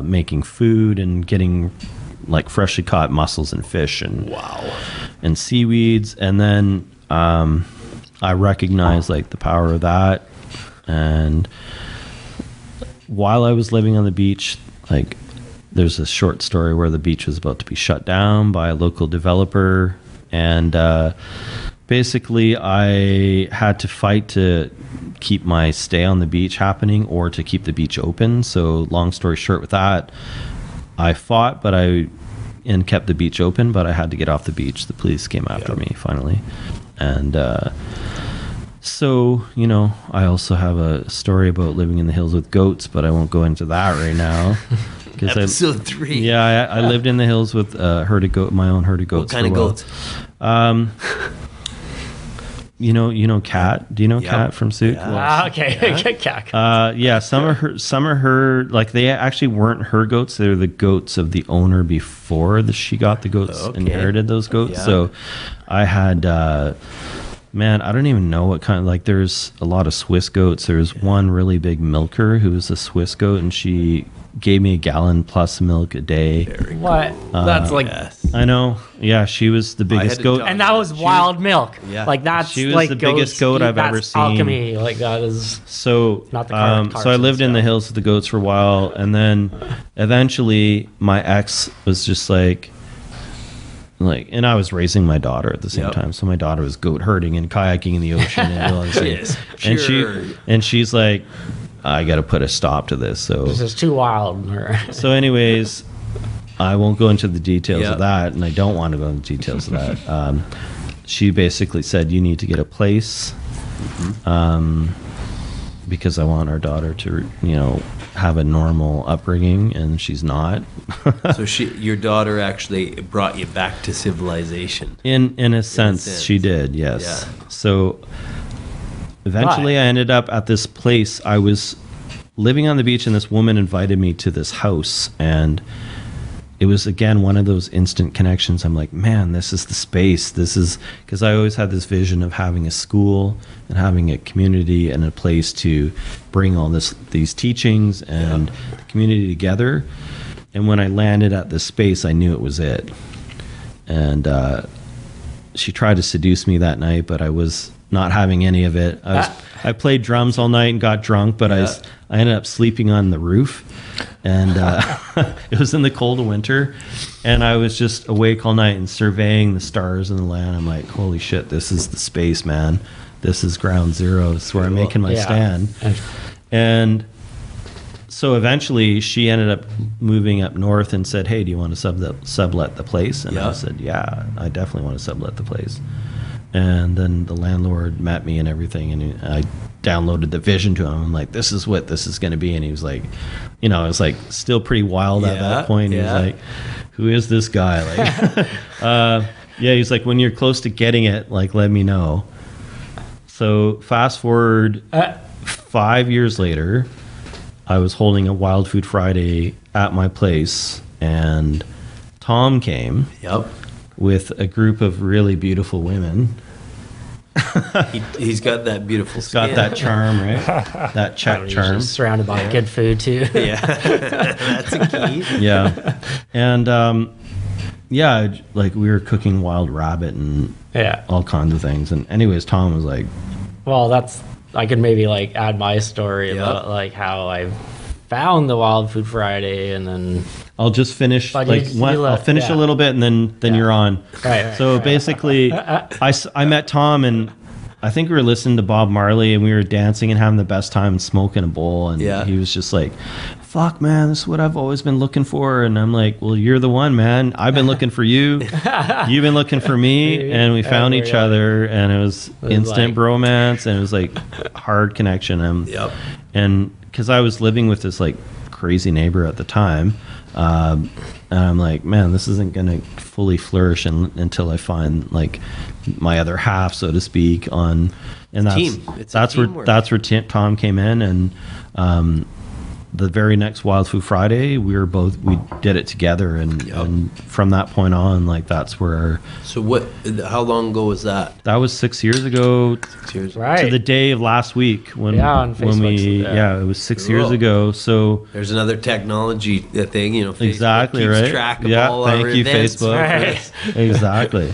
S2: making food and getting like freshly caught mussels and fish and and seaweeds. And then I recognized like the power of that. And while I was living on the beach, like there's a short story where the beach was about to be shut down by a local developer, and basically I had to fight to keep my stay on the beach happening or to keep the beach open. So long story short with that, I fought and kept the beach open, but I had to get off the beach. The police came after me finally. And so, I also have a story about living in the hills with goats, but I won't go into that right now.
S4: Episode 3.
S2: Yeah, I lived in the hills with my own herd of goats.
S4: What kind of goats?
S2: You know Kat? Do you know Kat from Sooke?
S5: Yeah. Okay. Kat.
S2: Some are her, like they actually weren't her goats. They're the goats of the owner before she got the goats, inherited those goats. Yeah. So I had, man, I don't even know what kind, like there's a lot of Swiss goats. There's one really big milker who was a Swiss goat, and she gave me a gallon plus milk a day.
S5: What? That's like,
S2: I know. Yeah, she was the biggest goat,
S5: and that was wild milk. Yeah, like that's
S2: she was
S5: like
S2: the biggest goat I've ever seen.
S5: Alchemy, like that is
S2: so. Not the so I lived in the hills with the goats for a while, and then eventually my ex was just like, and I was raising my daughter at the same time. So my daughter was goat herding and kayaking in the ocean and all this. And she's like, I got to put a stop to this. So
S5: this is too wild.
S2: So anyways, I won't go into the details of that, and I don't want to go into details of that. She basically said, you need to get a place, because I want our daughter to, have a normal upbringing, and she's not.
S4: So your daughter actually brought you back to civilization.
S2: In a sense, she did, yes. Yeah. So eventually I ended up at this place. I was living on the beach, and this woman invited me to this house, and it was, again, one of those instant connections. I'm like, man, this is the space. This is, because I always had this vision of having a school and having a community and a place to bring all these teachings and the community together. And when I landed at this space, I knew it was it. And she tried to seduce me that night, but I was not having any of it. I played drums all night and got drunk, but I ended up sleeping on the roof, and it was in the cold of winter, and I was just awake all night and surveying the stars and the land. I'm like, holy shit, this is the space, man. This is ground zero. This is where I'm making my stand. And so eventually she ended up moving up north and said, hey, do you want to sublet the place? And I said, yeah, I definitely want to sublet the place. And then the landlord met me and everything, and I downloaded the vision to him. I'm like, this is what this is going to be. And he was like, it was like still pretty wild at that point. He was like, who is this guy? Like, he's like, when you're close to getting it, like, let me know. So fast forward 5 years later, I was holding a Wild Food Friday at my place, and Tom came with a group of really beautiful women.
S4: He's got that beautiful skin.
S2: Got that charm, right? That Czech charm.
S5: Surrounded by good food, too.
S4: That's a key.
S2: Yeah. And, like we were cooking wild rabbit and all kinds of things. And anyways, Tom was like...
S5: Well, I could maybe like add my story about like how I found the Wild Food Friday, and then
S2: I'll just finish I'll finish a little bit, and then you're on. So basically, I met Tom, and I think we were listening to Bob Marley, and we were dancing and having the best time and smoking a bowl, and he was just like, fuck, man, this is what I've always been looking for. And I'm like, well, you're the one, man. I've been looking for you. You've been looking for me. And we found each other, and it was instant bromance, and it was like hard connection. And because I was living with this like crazy neighbor at the time, and I'm like, man, this isn't going to fully flourish until I find like my other half, so to speak, and that's where Tom came in. And the very next Wild Food Friday, we did it together, and from that point on, like that's where.
S4: So how long ago was that?
S2: That was 6 years ago. 6 years, right? To the day of last week when it was 6 years ago. So
S4: there's another technology thing, Facebook
S2: exactly
S4: keeps
S2: right.
S4: track of all our events.
S2: Facebook. Right. Exactly.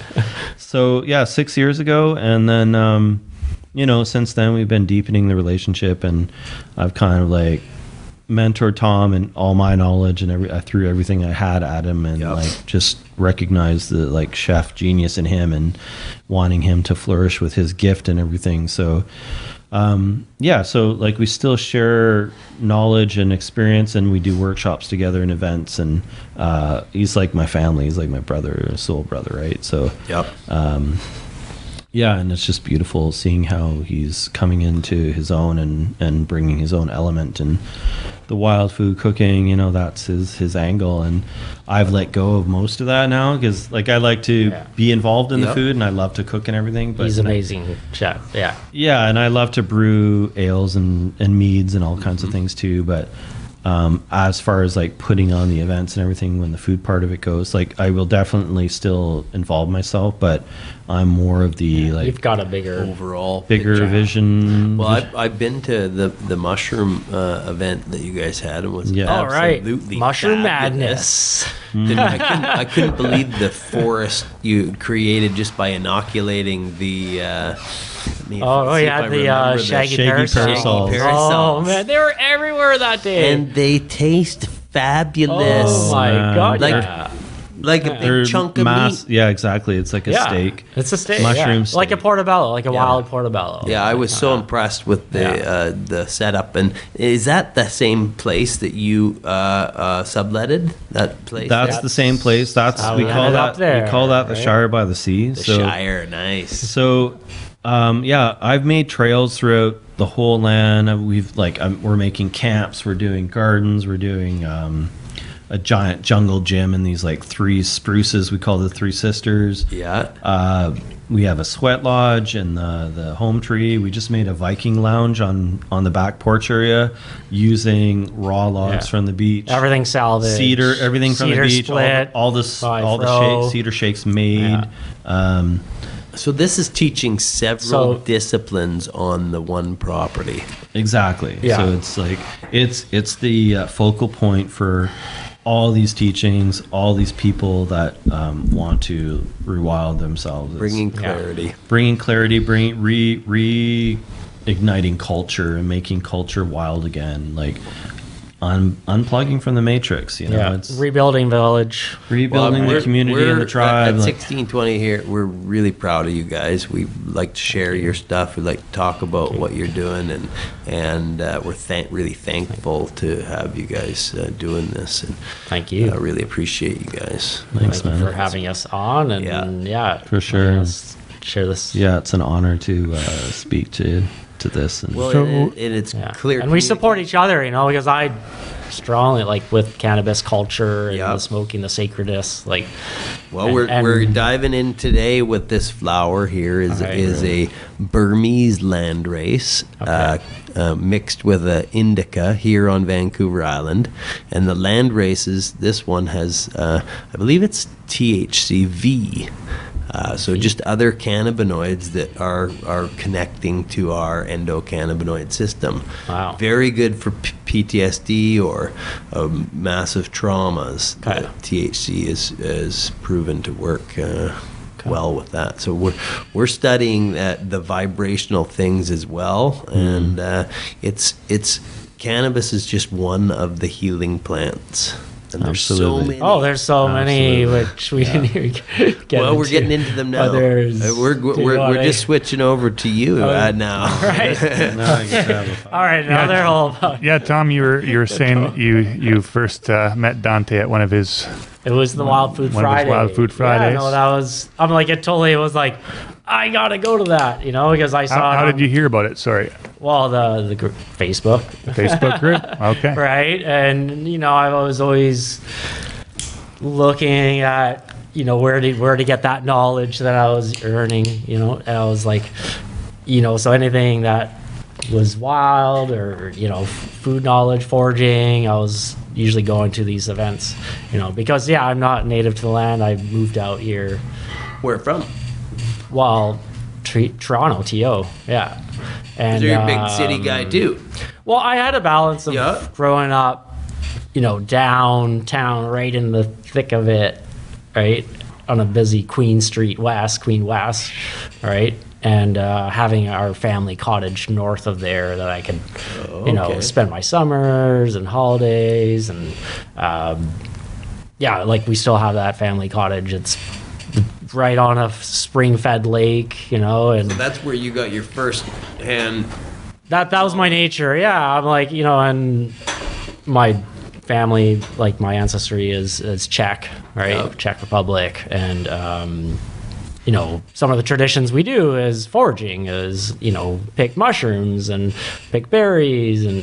S2: So 6 years ago, and then since then we've been deepening the relationship, and I've kind of like mentored Tom and all my knowledge, and I threw everything I had at him, and like just recognized the like chef genius in him and wanting him to flourish with his gift and everything. So so like we still share knowledge and experience, and we do workshops together and events, and he's like my family. He's like my brother, soul brother, right? So and it's just beautiful seeing how he's coming into his own and bringing his own element, and the wild food cooking, that's his angle. And I've let go of most of that now, because like I like to be involved in the food, and I love to cook and everything. But
S5: he's an amazing chef.
S2: Yeah, and I love to brew ales and meads and all kinds of things too. But as far as like putting on the events and everything, when the food part of it goes, like I will definitely still involve myself, but I'm more of the like
S5: you've got a bigger
S2: vision.
S4: Well, I've been to the mushroom event that you guys had, and was absolutely
S5: mushroom
S4: fabulous. Madness. I couldn't believe the forest you created just by inoculating the.
S5: The shaggy parasols. Oh man, they were everywhere that day,
S4: and they taste fabulous.
S5: Oh my god!
S4: Like a big chunk of meat.
S2: Yeah, exactly. It's like a steak.
S5: It's a steak.
S2: Mushroom steak.
S5: Like a portobello, like a wild portobello.
S4: Yeah, I was so impressed with the setup. And is that the same place that you subletted? That place?
S2: That's the same place. We call that the Shire by the Sea.
S4: The Shire, nice.
S2: So I've made trails throughout the whole land. We're making camps, we're doing gardens, we're doing a giant jungle gym in these like three spruces we call the Three Sisters. We have a sweat lodge and the home tree. We just made a Viking lounge on the back porch area using raw logs from the beach.
S5: Everything salvaged.
S2: Cedar, everything from the beach.
S5: Split,
S2: all the cedar shakes made.
S4: So this is teaching several disciplines on the one property.
S2: Exactly. So it's like it's the focal point for
S3: all these teachings, all these people that want to rewild themselves.
S4: Bringing clarity.
S3: Yeah. Bringing clarity, reigniting culture and making culture wild again. Like, unplugging from the matrix, it's
S5: rebuilding village,
S3: rebuilding the community and the tribe.
S4: At 1620 here, we're really proud of you guys. We like to share your stuff. We like to talk about what you're doing, and we're really thankful to have you guys doing this. And
S5: thank you.
S4: I really appreciate you guys.
S5: Thanks, man, for having us on. And
S3: for sure.
S5: Share this.
S3: Yeah, it's an honor to speak to this, and
S4: it's clear,
S5: and we support each other, because I strongly with cannabis culture and the smoking, the sacredness,
S4: we're diving in today with this flower here is a Burmese landrace mixed with an indica here on Vancouver Island, and the landraces, this one has I believe it's THCV. So just other cannabinoids that are connecting to our endocannabinoid system.
S5: Wow.
S4: Very good for PTSD or massive traumas. THC is proven to work well with that. So we're studying the vibrational things as well, and it's cannabis is just one of the healing plants. And there's so many.
S5: Oh, there's so many, which we didn't even get
S4: Well, we're getting into them now. We're just switching over to you now.
S5: Right. All right, now they're all about.
S1: Yeah, Tom, you were saying you first met Dante at one of his.
S5: It was the Wild Food Friday.
S1: One of his Wild Food Fridays.
S5: Yeah, no, that was. I'm like, it totally was like, I gotta go to that, because I saw.
S1: How did you hear about it? Sorry.
S5: Well, the group, Facebook.
S1: The Facebook group. Okay.
S5: Right, and I was always looking at where to get that knowledge that I was earning. And I was like, so anything that was wild or food knowledge, foraging, I was usually going to these events. Because I'm not native to the land. I moved out here.
S4: Where from?
S5: Well, Toronto, TO, yeah. And
S4: you're a big city guy too.
S5: Well, I had a balance of growing up, downtown, right in the thick of it, right, on a busy Queen West, right, and having our family cottage north of there that I could, spend my summers and holidays, and we still have that family cottage. It's right on a spring-fed lake, and
S4: so that's where you got your first hand.
S5: That was my nature. Yeah, I'm like, and my family, like my ancestry is Czech, right? Yep. Czech Republic, and some of the traditions we do is foraging, is pick mushrooms and pick berries, and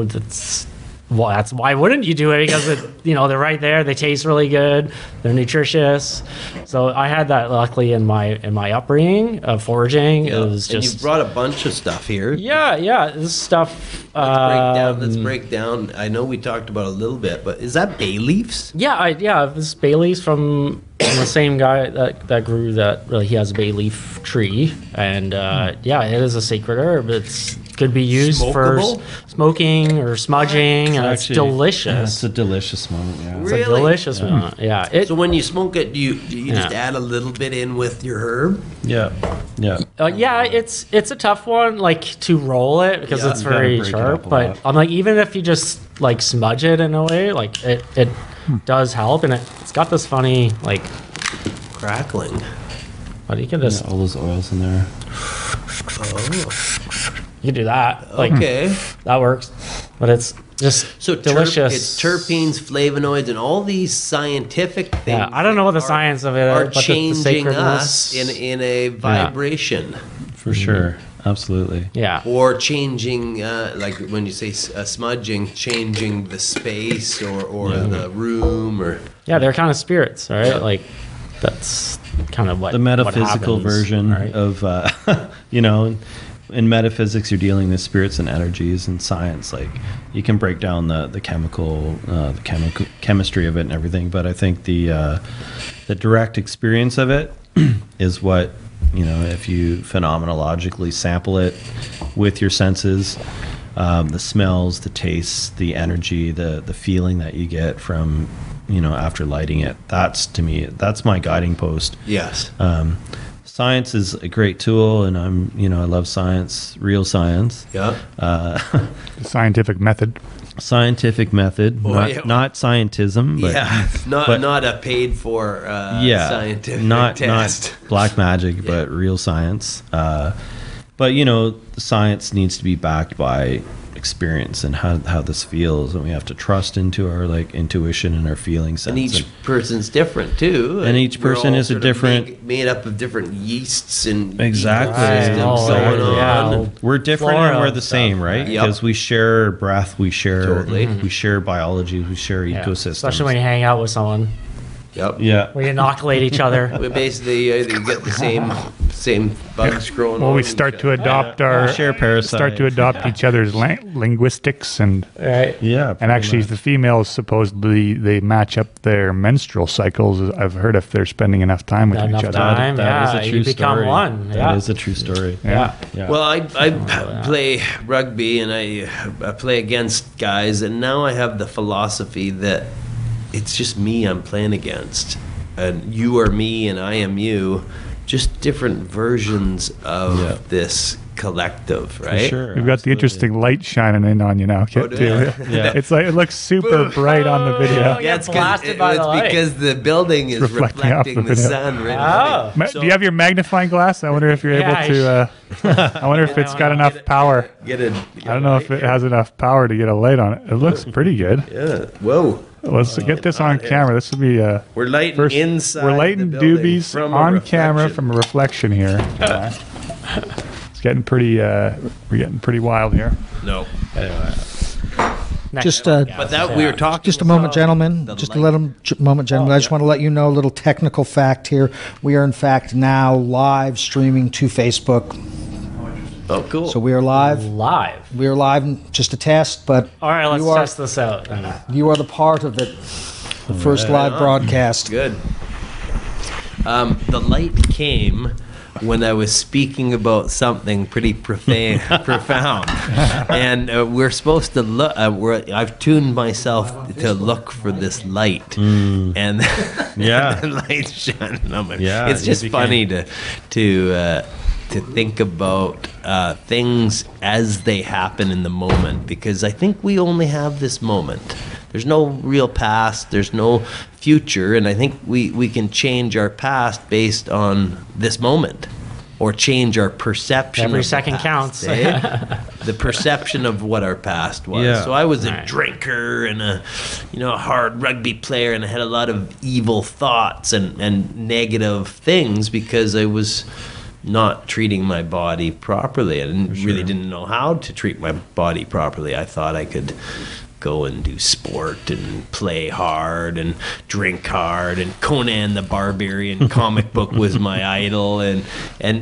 S5: that's why wouldn't you do it? Because they're right there. They taste really good. They're nutritious. So I had that luckily in my upbringing of foraging.
S4: Yeah.
S5: It was just.
S4: And you brought a bunch of stuff here.
S5: Yeah. This stuff.
S4: Let's break down. I know we talked about it a little bit, but is that bay leaves?
S5: Yeah. This is bay leaves from the same guy that grew that. Really, he has a bay leaf tree, and it is a sacred herb. It's could be used for smoking or smudging, and it's delicious.
S3: Yeah, it's a delicious moment. Yeah,
S5: it's a delicious moment. Yeah.
S4: So when you smoke it, do you just add a little bit in with your herb?
S3: Yeah.
S5: It's a tough one, to roll it because it's very sharp. But I'm like, even if you just smudge it in a way, it does help, and it's got this funny
S4: crackling.
S5: But you can just
S3: all those oils in there.
S5: You can do that.
S4: Okay.
S5: That works. But it's just delicious.
S4: It's terpenes, flavonoids, and all these scientific things.
S5: Yeah, I don't know what the science of it
S4: are
S5: but
S4: changing us in a vibration.
S3: For sure. Absolutely.
S5: Yeah.
S4: Or changing, when you say smudging, changing the space or the room or.
S5: Yeah, they're kind of spirits, right? Yeah. That's kind of what
S3: the metaphysical version of, in metaphysics, you're dealing with spirits and energies, and science, you can break down the chemistry of it and everything. But I think the direct experience of it is what, if you phenomenologically sample it with your senses,
S2: the smells, the tastes, the energy, the feeling that you get from, after lighting it. That's, to me, that's my guiding post.
S4: Yes.
S2: Science is a great tool, and I love science, real science.
S4: Yeah.
S1: Scientific method.
S2: Scientific method, not scientism, but
S4: not a paid for scientific test.
S2: Not black magic, but real science. But science needs to be backed by experience and how this feels, and we have to trust into our intuition and our feelings.
S4: And each person's different too.
S2: And each person is a different
S4: made up of different yeasts and
S2: exactly.
S4: Going on.
S2: We're different and we're the same, right? Because we share breath, we share we share biology, we share ecosystems.
S5: Especially when you hang out with someone.
S4: Yep.
S2: Yeah.
S5: We inoculate each other.
S4: We basically either get the same bugs growing.
S1: Well, we start to adopt our
S2: share parasites.
S1: Start to adopt each other's linguistics and
S2: Yeah.
S1: And actually, the females supposedly they match up their menstrual cycles. I've heard if they're spending enough time with each other.
S2: That is a true
S5: you become
S2: story.
S5: One.
S2: That is a true story.
S1: Yeah.
S4: Well, I play rugby and I play against guys, and now I have the philosophy that it's just me I'm playing against, and you are me and I am you, just different versions of this collective, right?
S2: Sure,
S1: We've got the interesting light shining in on you now, Kit, too.
S2: Yeah.
S1: It's it looks super bright on the video.
S5: Yeah, it's blasted by the light.
S4: Because the building is reflecting
S1: off the
S4: the
S1: video.
S4: sun. Right?
S1: Do you have your magnifying glass? I wonder if you're able to. I wonder if it's got enough power. I don't know if it has enough power to get a light on it. It looks pretty good.
S4: Yeah. Whoa.
S1: Let's get this on camera. This will be
S4: we're lighting inside.
S1: We're lighting
S4: the building
S1: doobies on camera from a reflection here. It's getting pretty. We're getting pretty wild here.
S4: No.
S5: Anyway.
S6: Just
S4: but that we were talking.
S6: Just a moment, gentlemen. Just a little moment, gentlemen. I just want to let you know a little technical fact here. We are in fact now live streaming to Facebook.
S4: Oh, cool.
S6: So we are live. We are live. Just a test, but
S5: all right. Let's test this out.
S6: You are the part of it. The first live broadcast.
S4: Good. The light came when I was speaking about something pretty profound, and we're supposed to look. I've tuned myself to look for this light, and the light shining on my.
S2: Yeah,
S4: it's just funny to think about things as they happen in the moment, because I think we only have this moment. There's no real past, there's no future, and I think we can change our past based on this moment, or change our perception.
S5: Every second counts.
S4: The perception of what our past was.
S2: Yeah.
S4: So I was a drinker and a hard rugby player, and I had a lot of evil thoughts and negative things because I was not treating my body properly. I really didn't know how to treat my body properly. I thought I could go and do sport and play hard and drink hard, and Conan the Barbarian comic book was my idol,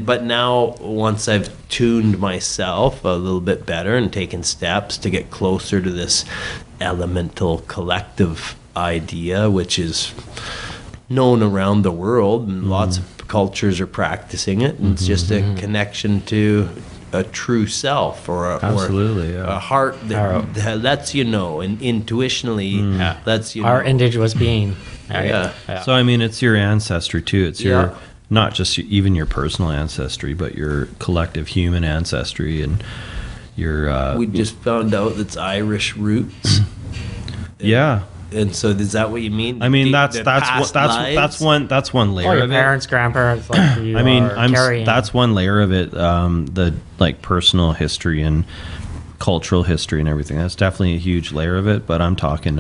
S4: but now once I've tuned myself a little bit better and taken steps to get closer to this elemental collective idea, which is known around the world and lots of cultures are practicing it, and it's just a connection to a true self, or a heart that lets you know, and intuitionally lets you know.
S5: Our indigenous being.
S2: So I mean, it's your ancestry too. It's your not just even your personal ancestry, but your collective human ancestry, and your.
S4: We just found out it's Irish roots.
S2: Yeah.
S4: And so is that what you mean?
S2: I mean, that's one layer
S5: your
S2: of
S5: parents, grandparents, like you.
S2: I mean,
S5: carrying.
S2: That's one layer of it. The personal history and cultural history and everything. That's definitely a huge layer of it. But I'm talking,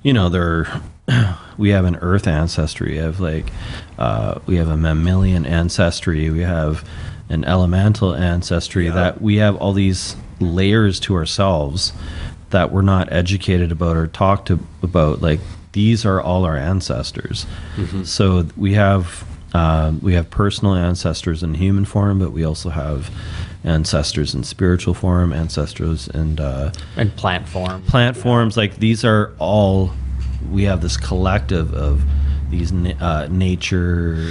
S2: we have an earth ancestry. We have a mammalian ancestry. We have an elemental ancestry. That we have all these layers to ourselves that we're not educated about or talked about. Like, these are all our ancestors. So we have personal ancestors in human form, but we also have ancestors in spiritual form, ancestors and
S5: plant form.
S2: Plant forms. Like, these are all. We have this collective of these natural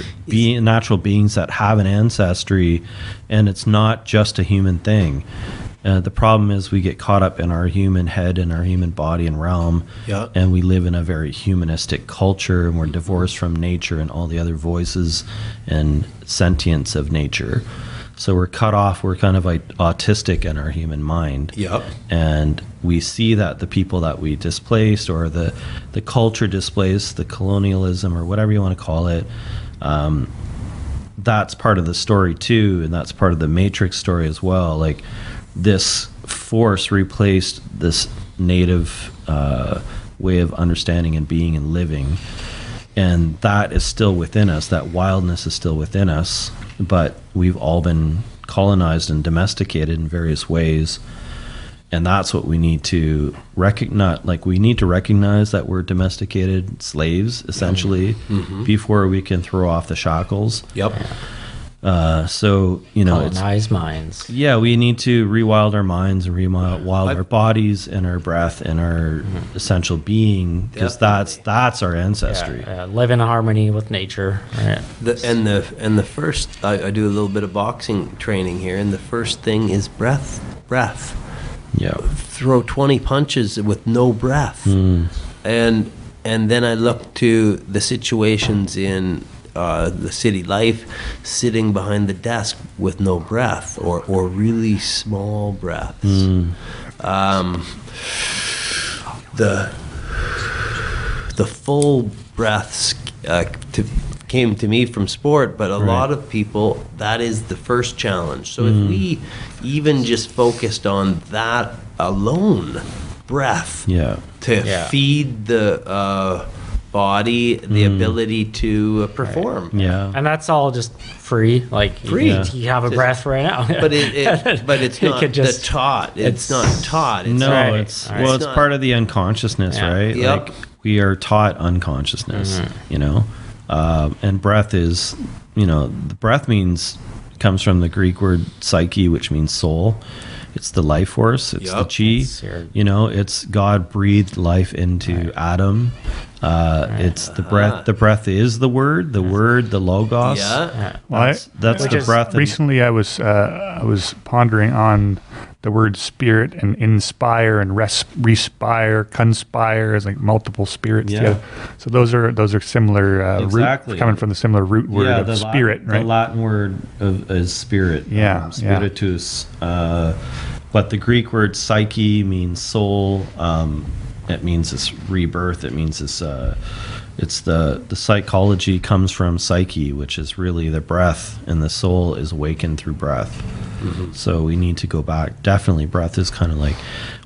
S2: beings that have an ancestry, and it's not just a human thing. The problem is we get caught up in our human head and our human body and realm, and we live in a very humanistic culture, and we're divorced from nature and all the other voices and sentience of nature. So we're cut off. We're kind of like autistic in our human mind. And we see that the people that we displaced, or the culture displaced, the colonialism, or whatever you want to call it, that's part of the story too, and that's part of the Matrix story as well. Like, this force replaced this native way of understanding and being and living, and that is still within us. That wildness is still within us, but we've all been colonized and domesticated in various ways, and that's what we need to recognize. Like, we need to recognize that we're domesticated slaves, essentially, before we can throw off the shackles. So, you know,
S5: colonize minds.
S2: Yeah, we need to rewild our minds and rewild our bodies and our breath and our essential being, because that's our ancestry.
S5: Live in harmony with nature. Right.
S4: The first, I do a little bit of boxing training here, and the first thing is breath.
S2: Yeah.
S4: Throw 20 punches with no breath, and then I look to the situations in the city life, sitting behind the desk with no breath, or really small breaths. The full breaths came to me from sport, but a lot of people, that is the first challenge. So if we even just focused on that alone, breath, to feed the body the ability to perform.
S5: And that's all just free. Like, you have a breath right now.
S4: but it's not taught. It's not taught.
S2: It's it's part of the unconsciousness, right? Like, we are taught unconsciousness, you know. And breath is, you know, the breath comes from the Greek word psyche, which means soul. It's the life force. It's the chi. You know, it's God breathed life into Adam. It's the breath. The breath is the word, the logos. That's the breath.
S1: Recently, I was pondering on the word spirit and inspire and respire, conspire as like multiple spirits together. So those are similar root, coming from the similar root word of spirit, right?
S2: The Latin word is spirit. Spiritus. But the Greek word psyche means soul. It means this rebirth. It means this. It's the psychology comes from psyche, which is really the breath, and the soul is awakened through breath. So we need to go back. Definitely, breath is kind of like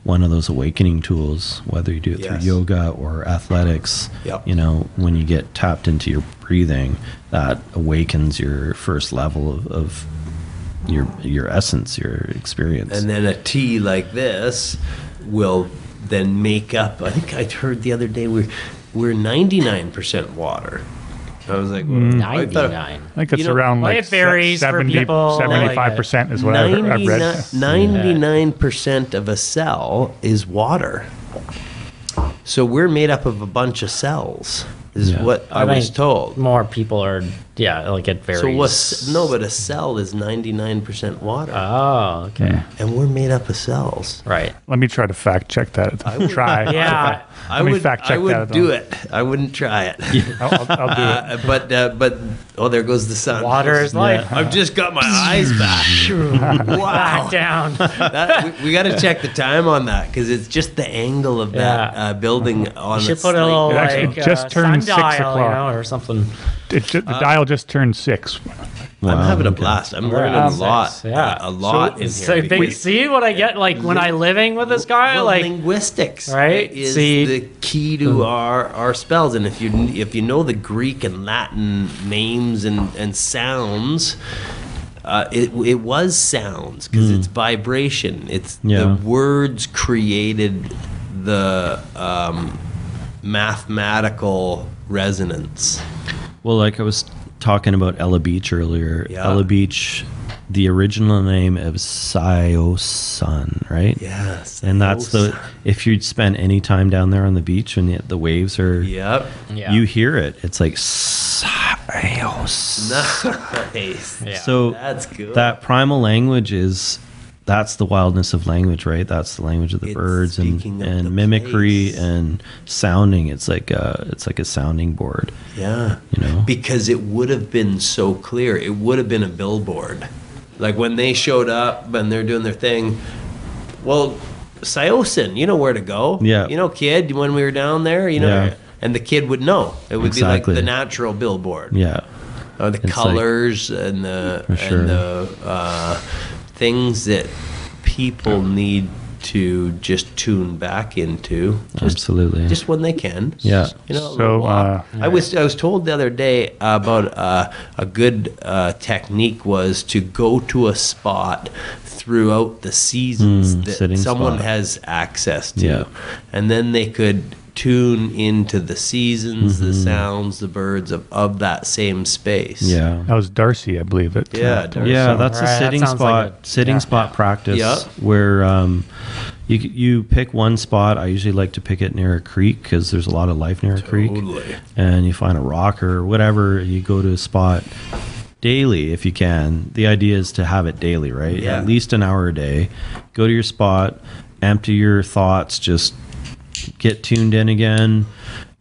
S2: one of those awakening tools, whether you do it through yoga or athletics. You know, when you get tapped into your breathing, that awakens your first level of your essence, your experience.
S4: And then a tea like this will then make up. I think I heard the other day we're 99% water. I was like,
S5: 99.
S1: I think it's around like
S5: it varies
S1: 70,
S5: for people.
S1: 75% is what I've read.
S4: 99% of a cell is water. So we're made up of a bunch of cells, is what I was told.
S5: More people are, like it varies.
S4: So but a cell is 99% water.
S5: Oh, okay.
S4: And we're made up of cells.
S5: Right.
S1: Let me try to fact check that.
S4: I would do it. I wouldn't try it.
S1: I'll do it.
S4: But there goes the sun.
S5: Water is life.
S4: I've just got my eyes back. Wow.
S5: Back down.
S4: We got to check the time on that, because it's just the angle of that building on.
S5: You should put a little
S1: just turned 6 o'clock,
S5: or something.
S1: The dial just turned 6.
S4: Wow, I'm having a blast. I'm learning a lot. A lot in here.
S5: See what I get, like, when I'm living with this guy? Like,
S4: linguistics,
S5: right?
S4: is the key to our spells. And if you know the Greek and Latin names and sounds, it was sounds, because it's vibration. It's the words created the mathematical resonance.
S2: Well, like I was talking about Ella Beach earlier. Ella Beach, the original name of Siosan, right?
S4: Yes.
S2: And that's if you'd spend any time down there on the beach and the waves are, you hear it. It's like Sios.
S4: Nice.
S2: So
S4: that's good.
S2: That primal language is
S3: that's the wildness of language, right? That's the language of the birds and mimicry and sounding. It's like a sounding board.
S4: Yeah. Because it would have been so clear. It would have been a billboard. Like when they showed up and they're doing their thing, well, Syossin, you know where to go.
S3: Yeah.
S4: Kid, when we were down there, and the kid would know. It would be like the natural billboard.
S3: Yeah.
S4: The colors and the things that people need to just tune back into.
S3: Absolutely.
S4: Just when they can.
S3: Yeah.
S1: So
S4: I was told the other day about a good technique was to go to a spot throughout the seasons that someone has access to, and then they could tune into the seasons, the sounds, the birds of that same space.
S3: Yeah,
S1: that was Darcy, I believe it.
S4: Darcy.
S3: Yeah, that's a sitting spot. Spot practice where you pick one spot. I usually like to pick it near a creek because there's a lot of life near a creek. And you find a rock or whatever. You go to a spot daily if you can. The idea is to have it daily, right?
S4: Yeah.
S3: At least an hour a day. Go to your spot, empty your thoughts, just get tuned in again,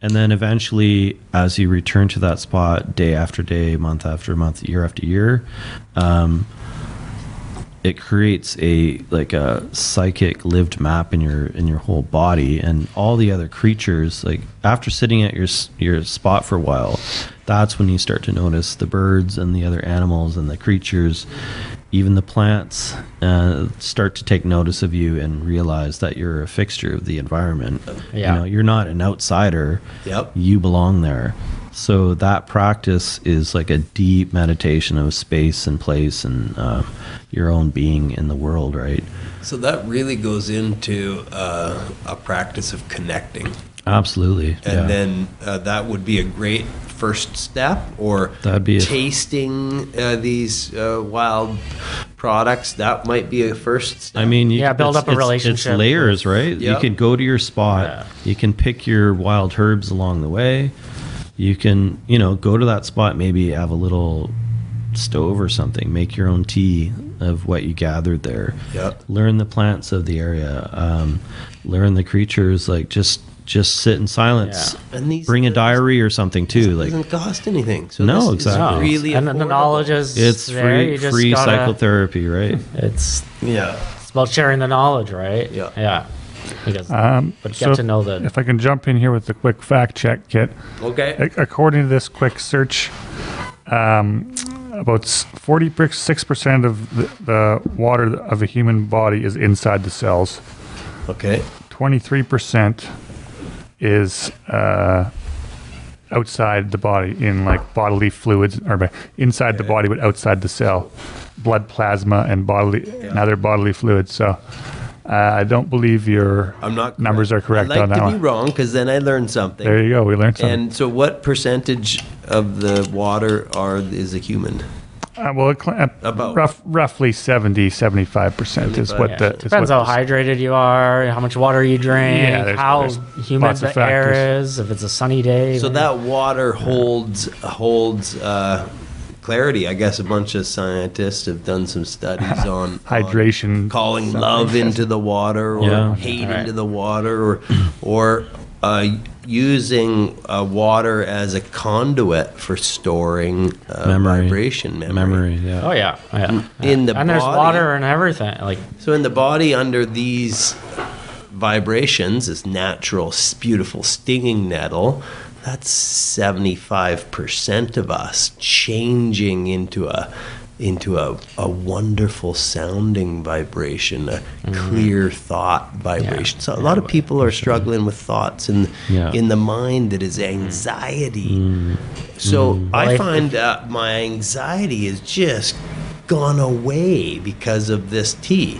S3: and then eventually as you return to that spot day after day, month after month, year after year, it creates a psychic lived map in your whole body, and all the other creatures, like after sitting at your spot for a while, that's when you start to notice the birds and the other animals and the creatures, even the plants, start to take notice of you and realize that you're a fixture of the environment.
S5: Yeah.
S3: You're not an outsider.
S4: Yep.
S3: You belong there. So that practice is like a deep meditation of space and place and your own being in the world, right?
S4: So that really goes into a practice of connecting.
S3: Absolutely.
S4: And then that would be a great first step, or
S3: that'd be
S4: tasting these wild products. That might be a first step.
S3: I mean,
S5: build up a relationship.
S3: It's layers, right? Yep. You can go to your spot. Yeah. You can pick your wild herbs along the way. You can, go to that spot, maybe have a little stove or something, make your own tea of what you gathered there.
S4: Yep.
S3: Learn the plants of the area. Learn the creatures, like just sit in silence.
S4: Yeah. And
S3: bring a diary or something too.
S4: It doesn't cost anything. So
S3: no,
S4: this
S3: exactly.
S4: Is really
S5: and the knowledge is
S3: it's
S5: there.
S3: free psychotherapy, right?
S5: It's about sharing the knowledge, right? Yeah. Because, but get to know that.
S1: If I can jump in here with a quick fact check, Kit.
S4: Okay.
S1: According to this quick search, about 46% of the water of a human body is inside the cells.
S4: Okay.
S1: 23% is outside the body in like bodily fluids, or inside the body but outside the cell, blood plasma and other bodily fluids. So I don't believe your numbers are correct on that one.
S4: I'd like to be wrong, because then I learned something.
S1: There you go. We learned something.
S4: And so what percentage of the water is a human?
S1: About roughly 70-75% is what the...
S5: Depends how hydrated you are, how much water you drink, how humid the air is, if it's a sunny day.
S4: So that water holds clarity. I guess a bunch of scientists have done some studies on
S1: hydration,
S4: calling love into the water, or hate into the water, or using water as a conduit for storing vibration memory.
S5: Oh yeah.
S4: In the body,
S5: there's water and everything.
S4: So in the body, under these vibrations, this natural, beautiful stinging nettle, that's 75% of us changing into a wonderful sounding vibration, a clear thought vibration. So a lot of people are struggling with thoughts in the mind that is anxiety. So I find my anxiety has just gone away because of this tea.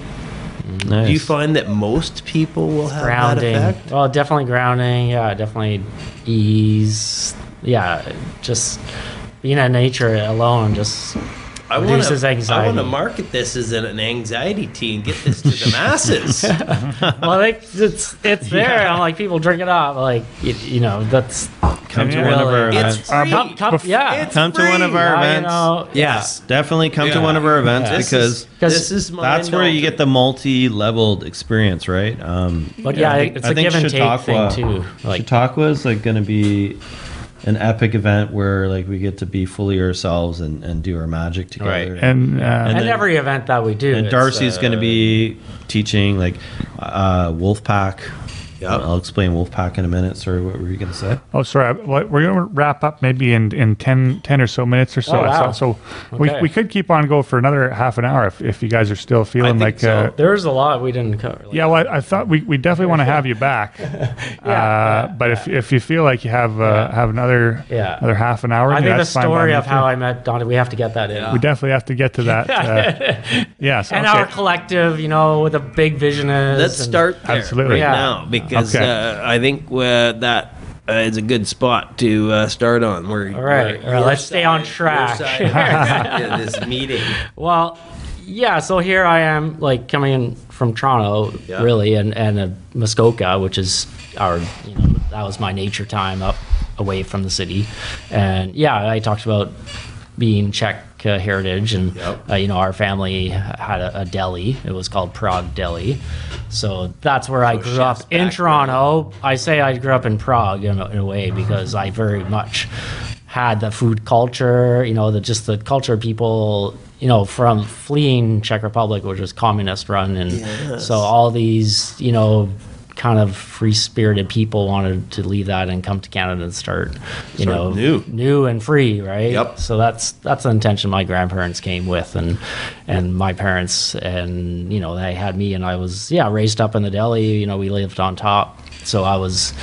S3: Nice.
S4: Do you find that most people will have
S5: grounding.
S4: that effect?
S5: Well, definitely grounding. Yeah, definitely ease. Yeah, just being in nature alone, just reduces anxiety.
S4: I want to market this as an anxiety tea and get this to the masses.
S5: Well, it's there. I'm like, people drink it up. Like, that's
S2: come to one of our events.
S4: It's free.
S5: Come
S2: to one of our events.
S4: Yes,
S2: definitely come to one of our events because that's where you get the multi-leveled experience, right?
S5: But it's a give and take thing too.
S2: Chautauqua is like going to be an epic event where like we get to be fully ourselves and do our magic together.
S5: Right.
S1: And
S5: then, every event that we do.
S2: And Darcy's going to be teaching like Wolfpack. Yep. I'll explain Wolfpack in a minute. Sorry, what were you going to say?
S1: Oh, sorry. We're going to wrap up maybe in 10 or so minutes or so.
S5: Oh, wow.
S1: So
S5: okay.
S1: we could keep on go for another half an hour if you guys are still feeling like...
S4: So.
S5: There's a lot we didn't cover.
S1: I thought we definitely want to have you back. But if you feel like you have another half an hour...
S5: I think the story of how I met Dante, we have to get that in.
S1: We definitely have to get to that. Yes.
S5: And our collective, what the big vision is.
S4: Let's start there
S1: absolutely.
S4: right now. Because I think that is a good spot to start on.
S5: All right, let's stay on track.
S4: This meeting.
S5: Well, so here I am, like coming in from Toronto, really, and Muskoka, which is our, that was my nature time up away from the city, and I talked about being Czech heritage, and our family had a deli. It was called Prague Deli, so that's where I grew up in Toronto. I say I grew up in Prague in a way because I very much had the food culture, the culture of people, from fleeing Czech Republic, which was communist run, and so all these, kind of free-spirited people wanted to leave that and come to Canada and start new and free, right?
S4: Yep.
S5: So that's the intention my grandparents came with, and my parents, and they had me, and I was raised up in the deli. We lived on top, so I was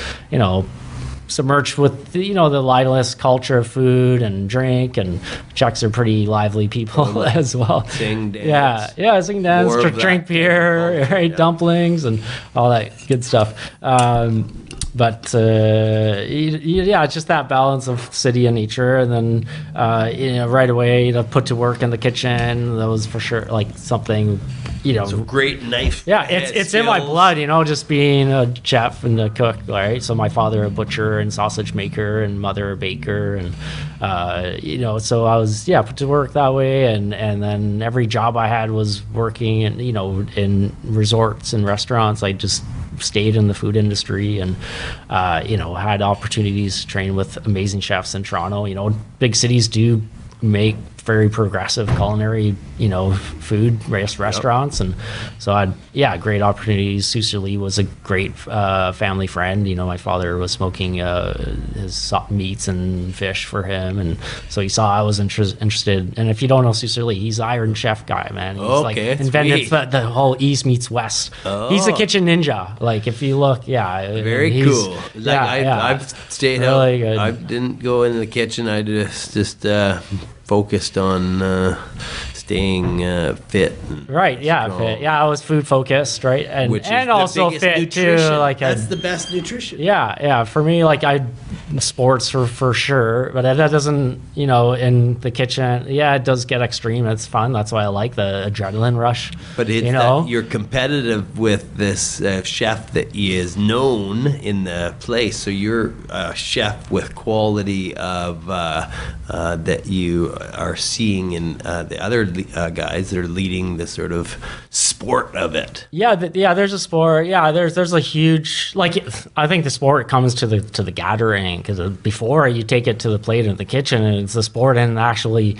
S5: submerged with the liveliest culture of food and drink, and Czechs are pretty lively people as well.
S4: Sing, dance.
S5: Sing, dance, drink beer, right? Dumplings and all that good stuff. But it's just that balance of city and nature, and then right away to put to work in the kitchen. That was for sure like something.
S4: Some great knife.
S5: Yeah, it's in my blood, just being a chef and a cook, right? So my father a butcher and sausage maker, and mother a baker, and so I was put to work that way, and then every job I had was working in resorts and restaurants. I just stayed in the food industry, and had opportunities to train with amazing chefs in Toronto. Big cities do make very progressive culinary, food restaurants, and so I had great opportunities. Sooke Lee was a great family friend. My father was smoking his meats and fish for him, and so he saw I was interested. And if you don't know Sooke Lee, he's the Iron Chef guy, man. He's invented the whole East meets West. He's a kitchen ninja. Like if you look,
S4: very cool. I've stayed
S5: really
S4: out.
S5: Good.
S4: I didn't go into the kitchen. I just focused on staying fit.
S5: Right, fit. I was food focused, right? And also fit
S4: nutrition.
S5: Too.
S4: That's the best nutrition.
S5: Yeah. For me, sports for sure, but that doesn't, in the kitchen, it does get extreme. It's fun. That's why I like the adrenaline rush.
S4: But it's that you're competitive with this chef that is known in the place. So you're a chef with quality of that you are seeing in the other guys that are leading the sort of sport of it.
S5: There's a sport. There's a huge, I think the sport comes to the gathering, because before you take it to the plate in the kitchen, and it's the sport and actually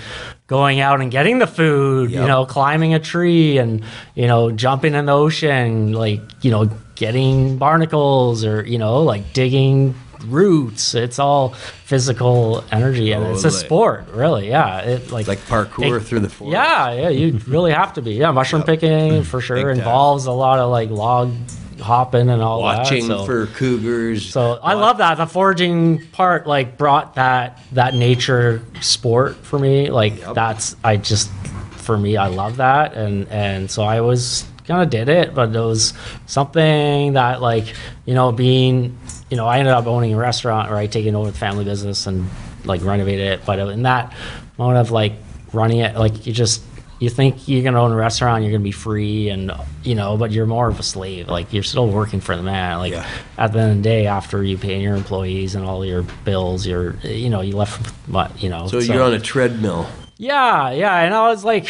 S5: going out and getting the food, climbing a tree and, jumping in the ocean, getting barnacles or, digging roots. It's all physical energy, and it's a sport, really. It's like
S4: parkour through the forest.
S5: You really have to be. Mushroom picking for sure involves a lot of log hopping and all
S4: watching
S5: that.
S4: For cougars.
S5: So I love that. The foraging part brought that nature sport for me. For me, I love that, and so I was kind of did it, but it was something that being, I ended up owning a restaurant, right, taking over the family business and renovated it. But in that moment of running it, like you think you're going to own a restaurant, you're going to be free, and but you're more of a slave. Like, you're still working for the man. Like, at the end of the day, after you pay your employees and all your bills, you left with what,
S4: So you're on a treadmill.
S5: Yeah, and I was like,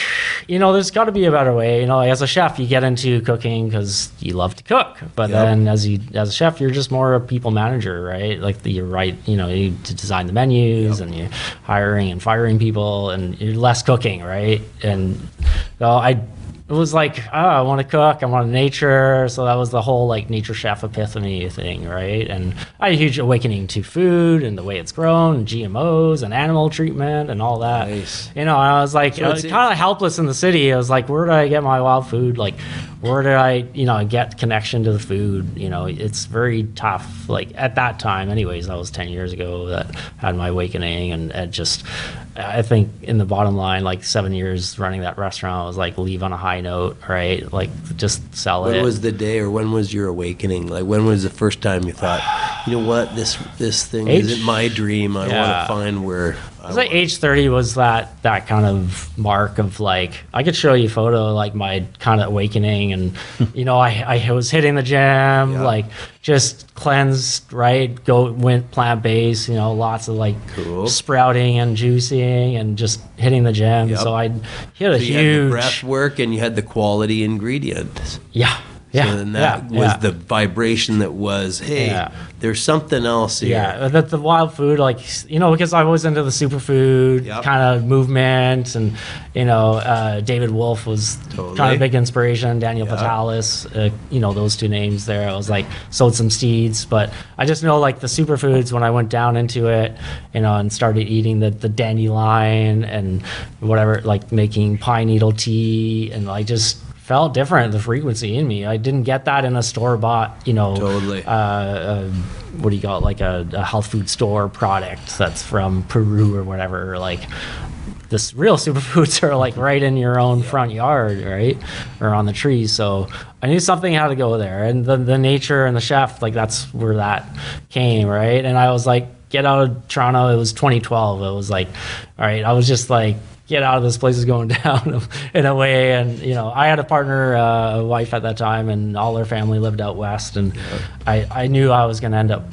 S5: there's got to be a better way. As a chef, you get into cooking because you love to cook, but then as a chef, you're just more a people manager, right? Like, you're right, you need to design the menus, and you're hiring and firing people, and you're less cooking, right? And so it was like, I want to cook, I want nature. So that was the whole like nature chef epiphany thing, right? And I had a huge awakening to food and the way it's grown, and GMOs and animal treatment and all that.
S4: Nice.
S5: I was like, kind of helpless in the city. I was like, where do I get my wild food? Like, where did I, get connection to the food? It's very tough. Like, at that time, anyways, that was 10 years ago that had my awakening, and just, I think in the bottom line, like 7 years running that restaurant, was like, leave on a high note, right? Like, just sell it.
S4: When was the day, or when was your awakening? Like, when was the first time you thought, you know what, this thing isn't my dream. I want to find where.
S5: I was like age 30 was that kind of mark of like, I could show you a photo like my kind of awakening, and I was hitting the gym, like just cleansed, right? Went plant-based, lots of like sprouting and juicing and just hitting the gym. So I hit a huge.
S4: You had the breath work and you had the quality ingredients.
S5: Yeah.
S4: So then that was the vibration that was, hey, there's something else here.
S5: Yeah, the wild food, like, because I was into the superfood kind of movement, and, David Wolf was kind of big inspiration, Daniel Vitalis, those two names there. I was like, sowed some seeds, but I just know like the superfoods, when I went down into it, and started eating the dandelion and whatever, like making pine needle tea, and I just felt different, the frequency in me. I didn't get that in a store-bought,
S4: Totally.
S5: What do you call it, like a health food store product that's from Peru or whatever. Like, this real superfoods are like right in your own front yard, right? Or on the trees. So I knew something had to go there. And the nature and the chef, like, that's where that came, right? And I was like, get out of Toronto. It was 2012. It was like, all right, I was just like, get out of this place is going down in a way. And, I had a partner, a wife at that time, and all her family lived out west. And I knew I was going to end up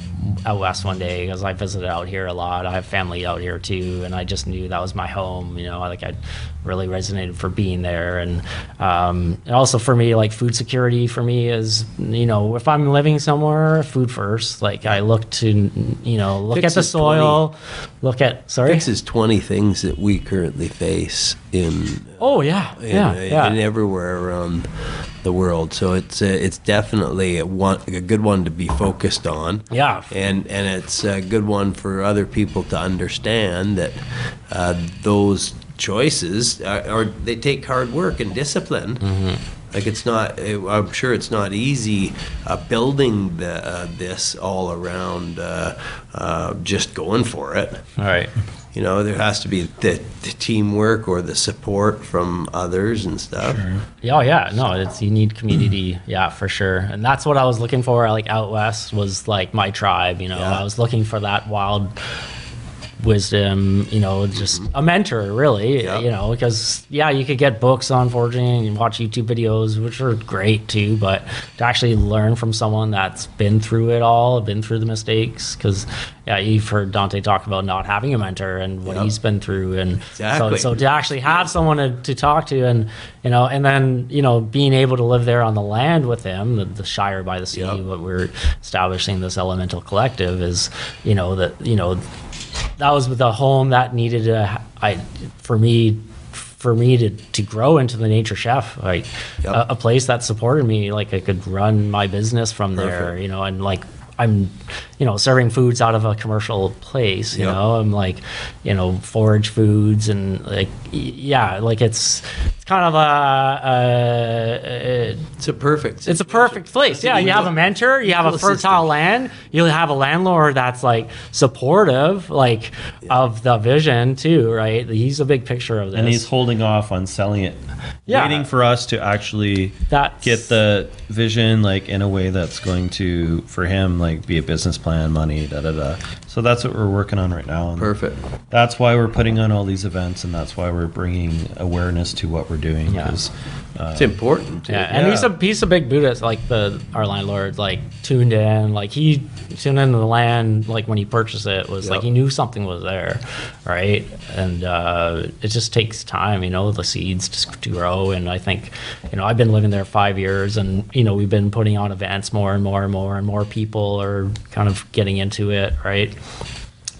S5: out west one day, because I visited out here a lot. I have family out here too. And I just knew that was my home, like I really resonated for being there. And also for me, like, food security for me is, if I'm living somewhere, food first. Like, I look to, look at the soil,
S4: Fixes 20 things that we currently face in everywhere around the world. So it's definitely a good one to be focused on.
S5: Yeah,
S4: and it's a good one for other people to understand that those choices they take hard work and discipline. Mm-hmm. Like, it's not. I'm sure it's not easy building this all around. Just going for it.
S5: All right.
S4: There has to be the teamwork or the support from others and stuff.
S5: Sure. No, you need community, for sure. And that's what I was looking for. Like, out west was like my tribe. I was looking for that wild wisdom, just a mentor, really, because you could get books on foraging and watch YouTube videos, which are great too, but to actually learn from someone that's been through it all, been through the mistakes, because you've heard Dante talk about not having a mentor and what he's been through, and so to actually have someone to talk to, and and then being able to live there on the land with him, the Shire by the Sea, what we're establishing, this elemental collective, is that was the home that needed for me to grow into the nature chef, like a place that supported me, like I could run my business from there, and like I'm, serving foods out of a commercial place, I'm like, forage foods, and like, like it's kind of
S4: it's a perfect
S5: place. Yeah, you have a mentor, you have a fertile land, you have a landlord that's like supportive, like of the vision too, right? He's a big picture of this,
S3: and he's holding off on selling it
S2: waiting for us to actually get the vision like in a way that's going to, for him, like be a business plan, money, So that's what we're working on right now. And
S4: perfect.
S2: That's why we're putting on all these events, and that's why we're bringing awareness to what we're doing. Because
S4: it's important.
S5: Yeah, and he's a big Buddhist. Like our landlord, like tuned in. Like he tuned into the land. Like when he purchased it, was like he knew something was there, right? And it just takes time, the seeds to grow. And I think, I've been living there 5 years, and we've been putting on events more and more and more, and more people are kind of getting into it, right?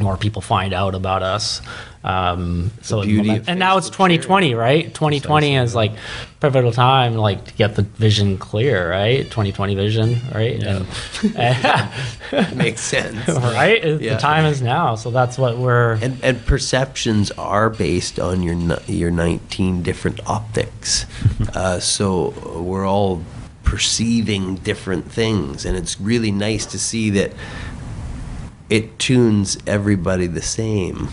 S5: More people find out about us. And now it's 2020, right? 2020 is like pivotal time, like to get the vision clear, right? 2020 vision, right?
S2: Yeah.
S4: And makes sense,
S5: right? The time is now, so that's what we're.
S4: And perceptions are based on your 19 different optics, so we're all perceiving different things, and it's really nice to see that it tunes everybody the same.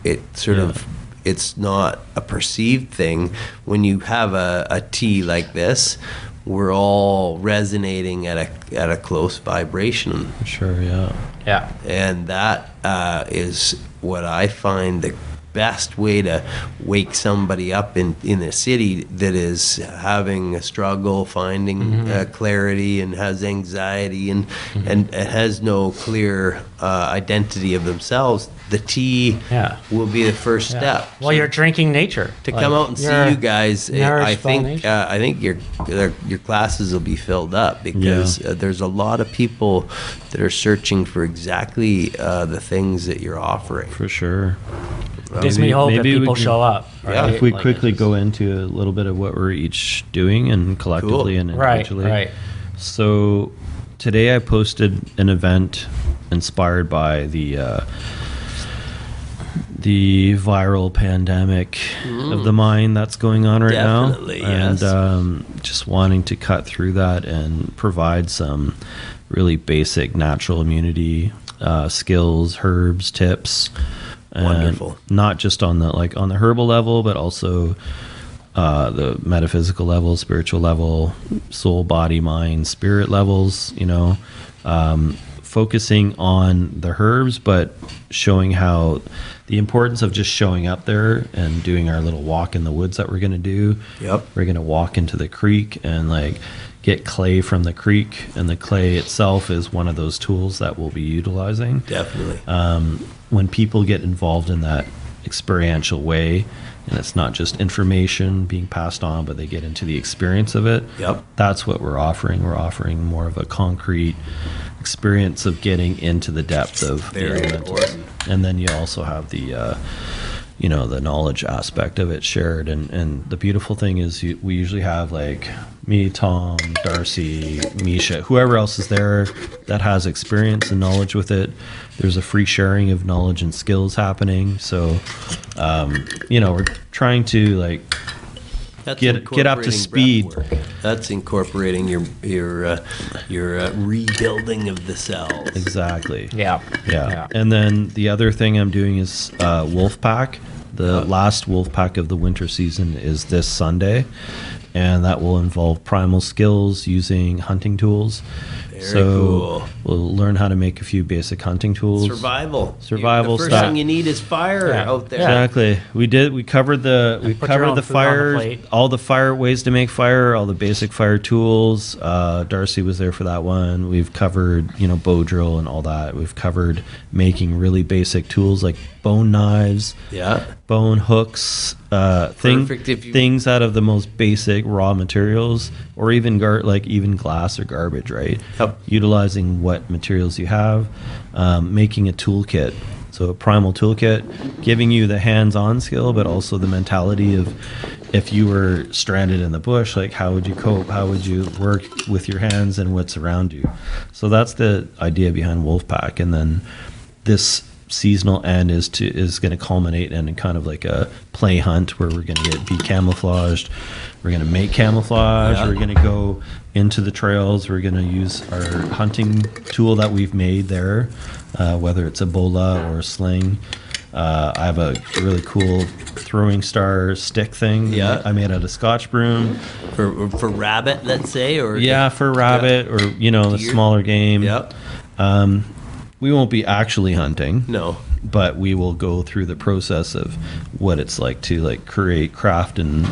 S4: It sort of, it's not a perceived thing. When you have a tea like this, we're all resonating at a close vibration.
S2: Sure, yeah.
S4: And that is what I find the best way to wake somebody up in a city that is having a struggle finding clarity and has anxiety and has no clear identity of themselves. The tea will be the first step.
S5: Well, you're drinking nature.
S4: To come out and see you guys, I think your classes will be filled up because there's a lot of people that are searching for exactly the things that you're offering.
S2: For sure.
S5: Gives me hope that people show up.
S2: Right? Yeah, if we quickly go into a little bit of what we're each doing and collectively and individually.
S5: Right.
S2: So today I posted an event inspired by the viral pandemic of the mind that's going on right now. And just wanting to cut through that and provide some really basic natural immunity skills, herbs, tips.
S4: Wonderful.
S2: Not just on the herbal level, but also the metaphysical level, spiritual level, soul, body, mind, spirit levels, focusing on the herbs, but showing how the importance of just showing up there and doing our little walk in the woods that we're going to do.
S4: Yep.
S2: We're going to walk into the creek and get clay from the creek, and the clay itself is one of those tools that we'll be utilizing.
S4: Definitely.
S2: When people get involved in that experiential way, and it's not just information being passed on, but they get into the experience of it.
S4: Yep.
S2: That's what we're offering. We're offering more of a concrete experience of getting into the depth of the elementals. And then you also have the the knowledge aspect of it shared. And the beautiful thing is we usually have me, Tom, Darcy, Misha, whoever else is there that has experience and knowledge with it. There's a free sharing of knowledge and skills happening. So, we're trying to get up to speed.
S4: That's incorporating your rebuilding of the cells.
S2: Exactly.
S5: Yeah.
S2: And then the other thing I'm doing is Wolf Pack. The last Wolf Pack of the winter season is this Sunday, and that will involve primal skills using hunting tools.
S4: Very cool.
S2: We'll learn how to make a few basic hunting tools.
S4: Survival
S2: The
S4: first thing you need is fire out there.
S2: Exactly. We covered the fire, all the fire ways to make fire, all the basic fire tools. Darcy was there for that one. We've covered, bow drill and all that. We've covered making really basic tools like bone knives, bone hooks, things out of the most basic raw materials, or even even glass or garbage, right?
S4: Yep.
S2: Utilizing what materials you have, making a toolkit. So a primal toolkit, giving you the hands-on skill, but also the mentality of if you were stranded in the bush, how would you cope? How would you work with your hands and what's around you? So that's the idea behind Wolfpack. And then this seasonal end is going to culminate in kind of like a play hunt where we're going to be camouflaged. We're going to make camouflage. We're going to go into the trails. We're going to use our hunting tool that we've made there, whether it's a bola or a sling. I have a really cool throwing star stick thing.
S4: Yeah.
S2: I made out of Scotch broom.
S4: For rabbit, let's say, or
S2: for rabbit, or the smaller game.
S4: Yep.
S2: We won't be actually hunting.
S4: No.
S2: But we will go through the process of what it's like to like create, craft, and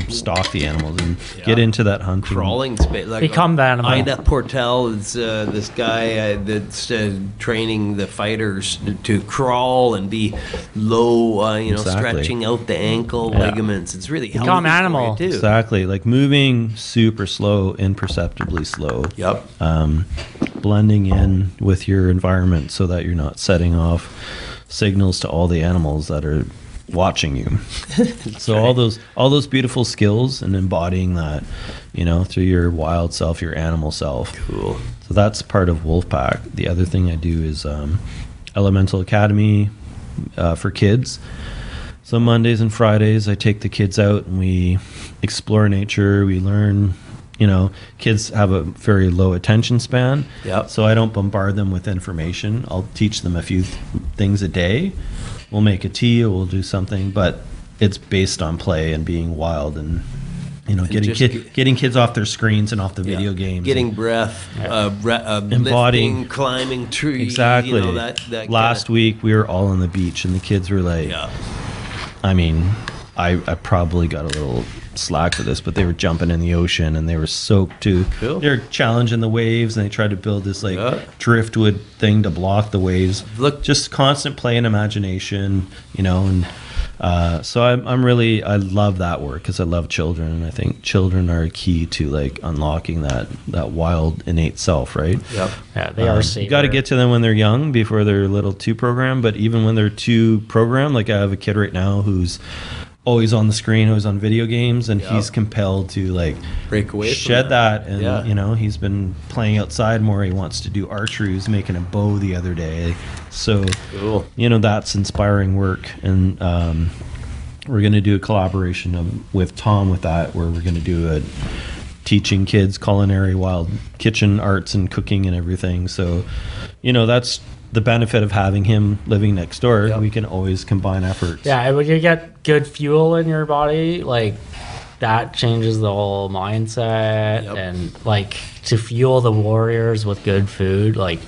S2: stalk the animals and get into that hunting.
S4: Crawling space. Like
S5: become the animal.
S4: Ida Portel is this guy that's training the fighters to crawl and be low, stretching out the ankle ligaments. It's really
S5: become animal
S4: too.
S2: Exactly, like moving super slow, imperceptibly slow.
S4: Yep.
S2: Blending in with your environment so that you're not setting off signals to all the animals that are watching you. So right. all those beautiful skills and embodying that, through your wild self, your animal self.
S4: Cool.
S2: So that's part of Wolfpack. The other thing I do is Elemental Academy for kids. So Mondays and Fridays I take the kids out and we explore nature. We learn. Kids have a very low attention span.
S4: Yep.
S2: So I don't bombard them with information. I'll teach them a few things a day. We'll make a tea or we'll do something, but it's based on play and being wild and getting kids off their screens and off the video games.
S4: Getting breath,
S2: embodying,
S4: lifting, climbing trees.
S2: Exactly.
S4: That
S2: Last week we were all on the beach and the kids were like, I mean, I probably got a little slack for this, but they were jumping in the ocean and they were soaked too.
S4: Cool.
S2: They're challenging the waves and they tried to build this driftwood thing to block the waves.
S4: Look,
S2: just constant play and imagination, and so I love that work because I love children, and I think children are key to like unlocking that wild innate self, right?
S4: Yep.
S5: Yeah, they are safe.
S2: You got to get to them when they're young before they're a little too programmed, but even when they're too programmed, like I have a kid right now who's always on the screen, always on video games, and he's compelled to like
S4: break away,
S2: shed that. And he's been playing outside more. He wants to do archery. He was making a bow the other day. So
S4: cool.
S2: That's inspiring work, and we're going to do a collaboration with Tom with that, where we're going to do a teaching kids culinary, wild kitchen arts and cooking and everything. So that's the benefit of having him living next door. We can always combine efforts.
S5: Yeah, when you get good fuel in your body, like that changes the whole mindset. And like to fuel the warriors with good food, like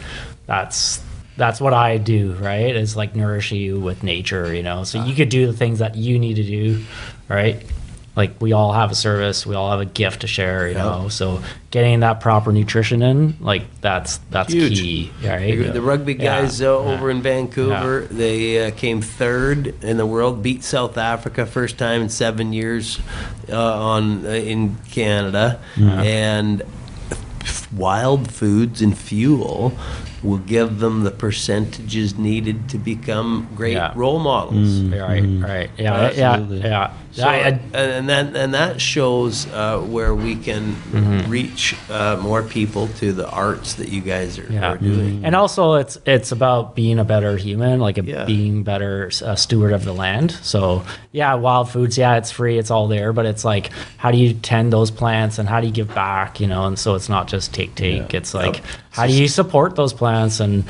S5: that's what I do, right? Is like nourish you with nature, so you could do the things that you need to do, right? Like we all have a service, we all have a gift to share, so getting that proper nutrition in, like that's
S4: huge.
S5: Key, right?
S4: The rugby guys over in Vancouver, they came third in the world, beat South Africa first time in 7 years in Canada, and wild foods and fuel will give them the percentages needed to become great role models.
S5: Right. Yeah.
S4: So, and that shows where we can reach more people to the arts that you guys are doing.
S5: And also, it's about being a better human, like being better steward of the land. So wild foods, it's free, it's all there, but it's like, how do you tend those plants and how do you give back? And so it's not just take. It's like, how do you support those plants? And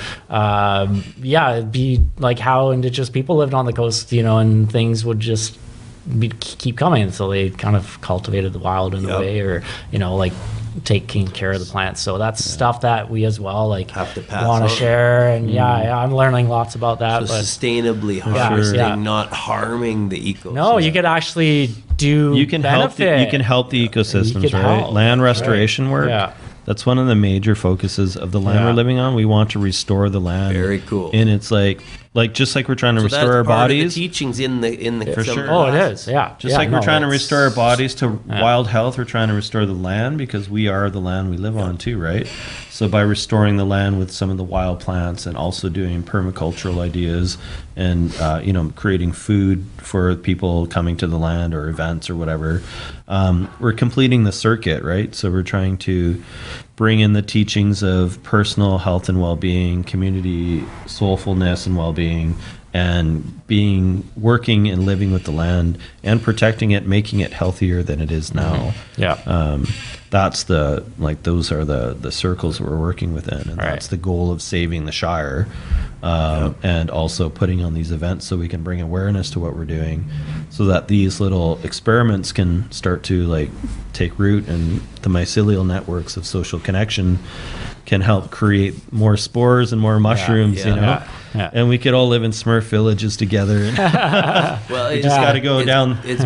S5: be like how indigenous people lived on the coast, and things would just keep coming. So they kind of cultivated the wild in a way, or like taking care of the plants. So that's stuff that we as well like
S4: have to pass
S5: want to share. And I'm learning lots about that.
S4: So sustainably harvesting, not harming the ecosystem.
S5: No, you could actually do.
S2: You can help the ecosystems, right? Land restoration work. Yeah. That's one of the major focuses of the land we're living on. We want to restore the land.
S4: Very cool.
S2: And it's like just like we're trying to restore our bodies.
S4: Of the teachings in the
S2: for sure.
S5: Oh, it is. Yeah.
S2: Just like we're trying to restore our bodies to wild health, we're trying to restore the land because we are the land we live on too, right? So by restoring the land with some of the wild plants and also doing permacultural ideas and creating food for people coming to the land or events or whatever, we're completing the circuit, right? So we're trying to bring in the teachings of personal health and well-being, community soulfulness and well-being, and working and living with the land and protecting it, making it healthier than it is now. That's those are the circles we're working within, and that's the goal of saving the Shire.
S3: and also putting on these events so we can bring awareness to what we're doing, so that these little experiments can start to like take root, and the mycelial networks of social connection can help create more spores and more mushrooms, you know. Yeah. And we could all live in Smurf villages together.
S4: Well,
S3: you just got to go down.
S4: It's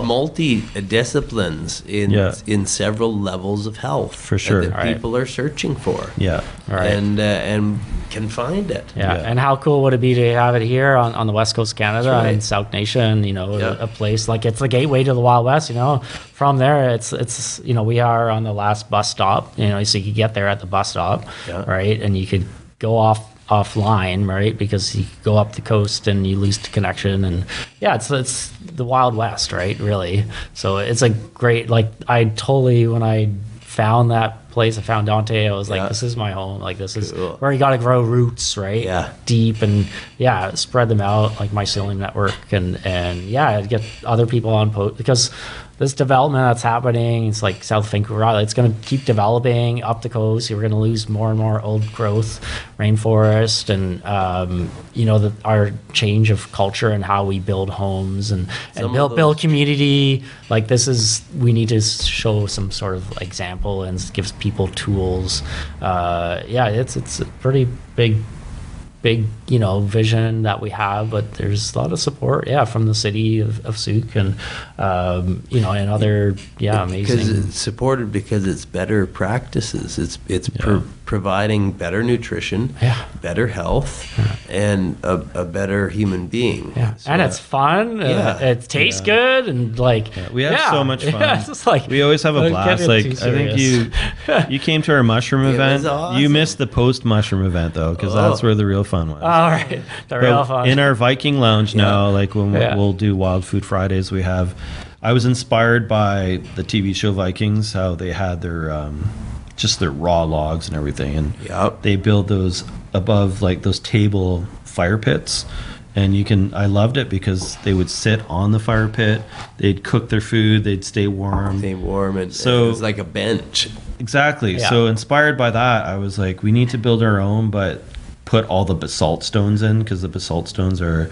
S4: multi-disciplines in several levels of health
S3: for sure
S4: that people are searching for.
S3: Yeah,
S4: and can find it.
S5: And how cool would it be to have it here on the West Coast Canada in Sauk Nation? You know, a place like it's the gateway to the Wild West. You know, from there it's you know, we are on the last bus stop. You know, so you could get there at the bus stop, right, and you could go offline, right, because you go up the coast and you lose the connection, and it's the Wild West, right, really. So it's a great, like, I totally, when I found that place, I found Dante, I was like, this is my home, like, this is where you got to grow roots, right, deep, and spread them out, like mycelium network, and get other people on post, because this development that's happening, it's like South Vancouver Island, it's going to keep developing up the coast. We're going to lose more and more old growth rainforest, and you know, our change of culture and how we build homes and build community. Like, we need to show some sort of example and gives people tools. It's a pretty big, you know, vision that we have, but there's a lot of support from the city of Sooke, and you know, and other amazing,
S4: because it's supported, because it's better practices, it's providing better nutrition, better health, and a better human being.
S5: So, and it's fun, it tastes good, and like
S3: we have so much fun.
S5: It's just like,
S3: we always have a blast. Like, I think you came to our mushroom event. Awesome. You missed the post mushroom event though, because that's where the real fun was.
S5: All right, the real fun.
S3: In our Viking lounge now, like when we'll do Wild Food Fridays, I was inspired by the TV show Vikings, how they had their just their raw logs and everything, and they build those above, like, those table fire pits, and I loved it because they would sit on the fire pit, they'd cook their food, they'd stay warm,
S4: and so it was like a bench.
S3: Exactly. So inspired by that, I was like, we need to build our own, but put all the basalt stones in, because the basalt stones are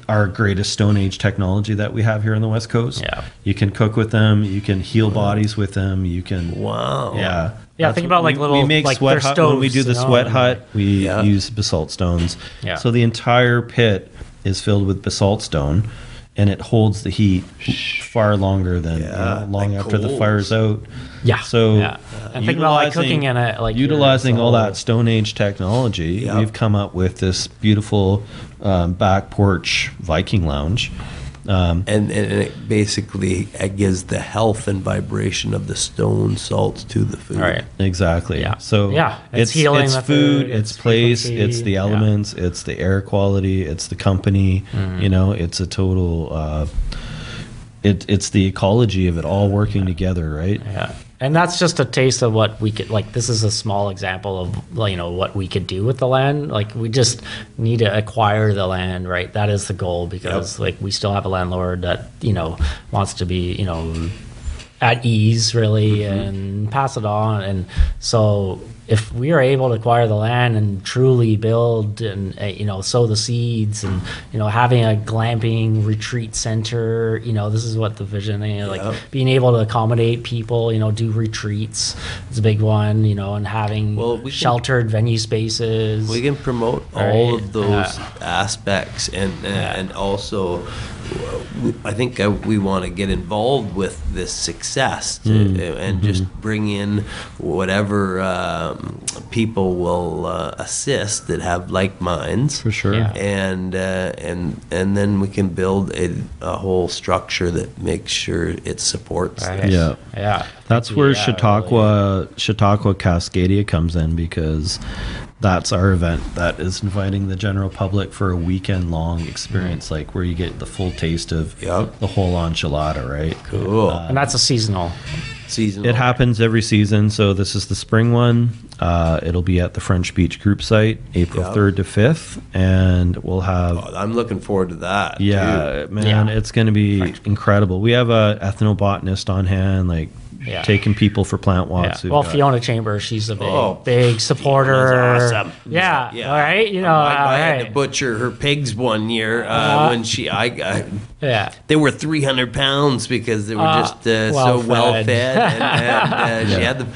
S3: our greatest Stone Age technology that we have here on the West Coast. You can cook with them, you can heal bodies with them, you can
S5: think about like little,
S3: we make
S5: like
S3: sweat hut.
S5: Stoves,
S3: when we do the sweat hut, we use basalt stones. So the entire pit is filled with basalt stone, and it holds the heat far longer than long after the fire's out.
S5: And think about like cooking in it, like
S3: utilizing all that Stone Age technology, we've come up with this beautiful back porch Viking lounge.
S4: And it basically gives the health and vibration of the stone salts to the food.
S5: Right.
S3: Exactly. So
S5: it's healing,
S3: it's
S5: the
S3: food, it's place, it's the elements, it's the air quality, it's the company. You know, it's a total. It's the ecology of it all working together, right?
S5: And that's just a taste of what we could, like, this is a small example of, you know, what we could do with the land. Like, we just need to acquire the land, right? That is the goal, because like, we still have a landlord that, you know, wants to be, you know, at ease, really, and pass it on. And so if we are able to acquire the land and truly build and, you know, sow the seeds, and, you know, having a glamping retreat center, you know, this is what the vision, you know, like being able to accommodate people, you know, do retreats is a big one, you know, and having sheltered venue spaces.
S4: We can promote all of those aspects, and also I think we want to get involved with this success and just bring in whatever people will assist that have like minds,
S3: for sure.
S4: And then we can build a whole structure that makes sure it supports this.
S3: That's where Chautauqua Cascadia comes in, because that's our event that is inviting the general public for a weekend-long experience, like where you get the full taste of the whole enchilada, right?
S4: Cool.
S5: And that's a seasonal.
S3: It happens every season. So this is the spring one. It'll be at the French Beach group site, April 3rd to 5th, and we'll have...
S4: I'm looking forward to that.
S3: It's going to be incredible. We have a ethnobotanist on hand, like taking people for plant walks.
S5: Well, Fiona Chambers, she's a big supporter.
S4: Awesome.
S5: Yeah. All right. You know,
S4: I had to butcher her pigs one year when they were 300 pounds because they were just so well fed, and she had them.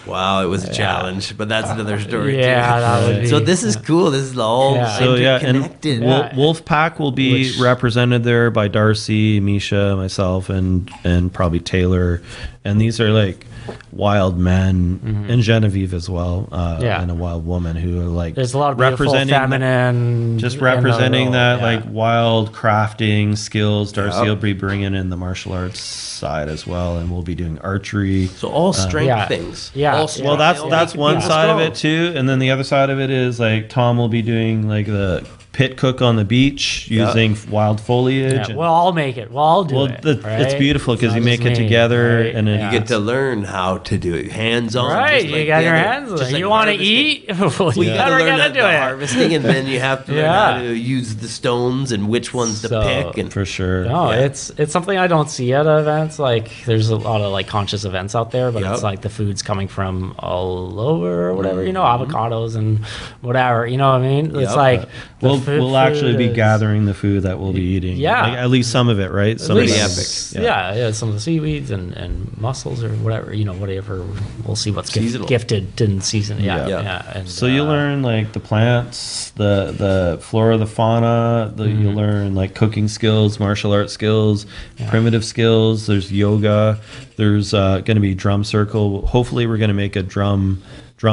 S4: Wow, it was a challenge, but that's another story too.
S5: That would be,
S4: so this is cool. This is all interconnected.
S3: And Wolfpack will be represented there by Darcy, Misha, myself, and probably Taylor. And these are like wild men, and Genevieve as well, and a wild woman who are like,
S5: there's a lot of representing feminine,
S3: just representing that like wild crafting skills. Darcy will be bringing in the martial arts side as well, and we'll be doing archery.
S4: So all strength things.
S3: Well, that's one side of it too, and then the other side of it is like Tom will be doing like the pit cook on the beach using wild foliage.
S5: We'll all make it. We'll all do it.
S3: It's beautiful because you make it together, and then
S4: you get to learn how to do it hands-on.
S5: Right, you got your hands on it. You want to eat? You gotta learn how to do it.
S4: Harvesting, and then you have to learn how to use the stones and which ones to pick. And
S3: for sure.
S5: No, it's something I don't see at events. Like there's a lot of like conscious events out there, but it's like the food's coming from all over or whatever. You know, avocados and whatever. You know what I mean? It's like
S3: we'll actually be gathering the food that we'll be eating.
S5: Yeah.
S3: Like, at least some of it, right? Some of
S4: the epic.
S5: Yeah, some of the seaweeds and mussels or whatever, you know, whatever. We'll see what's gifted in season. And,
S3: so you learn like the plants, the flora, the fauna, you learn like cooking skills, martial arts skills, primitive skills. There's yoga. There's going to be drum circle. Hopefully we're going to make a drum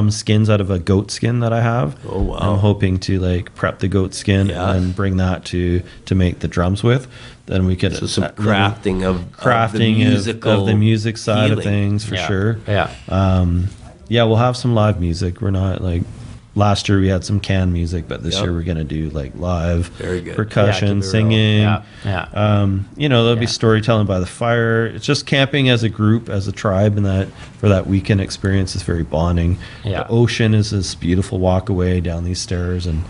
S3: skins out of a goat skin that I have.
S4: Oh wow!
S3: I'm hoping to like prep the goat skin and bring that to make the drums with. Then we could
S4: some crafting of
S3: the music side of things for sure. We'll have some live music. We're not like last year we had some canned music, but this year we're gonna do like live percussion, singing. There'll be storytelling by the fire. It's just camping as a group, as a tribe, and that for that weekend experience is very bonding. The ocean is this beautiful walk away down these stairs, and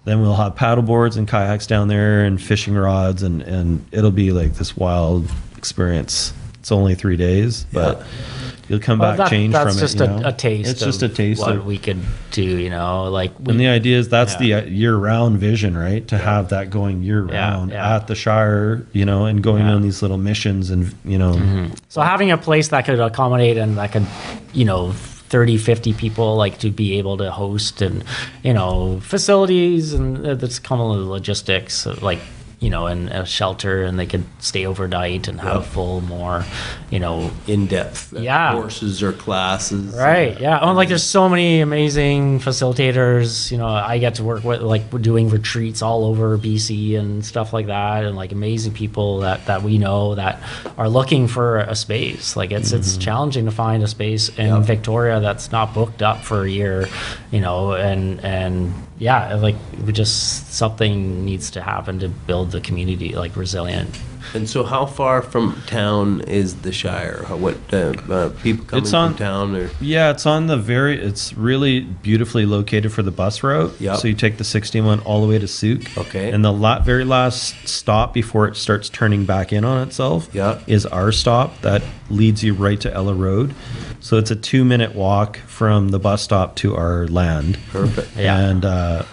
S3: then we'll have paddle boards and kayaks down there and fishing rods, and it'll be like this wild experience. It's only 3 days, but you'll come back changed from it.
S5: That's just a taste.
S3: It's just a taste
S5: of what
S3: of
S5: we could do, you know, like.
S3: And the idea is that's the year-round vision, right? To have that going year-round at the Shire, you know, and going on these little missions, and you know.
S5: So having a place that could accommodate and that could, you know, 30, 50 people, like to be able to host, and you know, facilities, and that's kind of the logistics, like, you know, and a shelter, and they could stay overnight and have full more, you know,
S4: in-depth courses or classes.
S5: Right. Like there's so many amazing facilitators. You know, I get to work with, like, we're doing retreats all over BC and stuff like that, and like amazing people that we know that are looking for a space. Like it's challenging to find a space in Victoria that's not booked up for a year, you know, and like we just, something needs to happen to build the community like resilient.
S4: And so how far from town is the Shire? What people coming from town? Or?
S3: Yeah, it's really beautifully located for the bus route. So you take the 61 all the way to Sooke.
S4: Okay.
S3: And the very last stop before it starts turning back in on itself is our stop that leads you right to Ella Road. So it's a 2-minute walk from the bus stop to our land.
S4: Perfect.
S3: And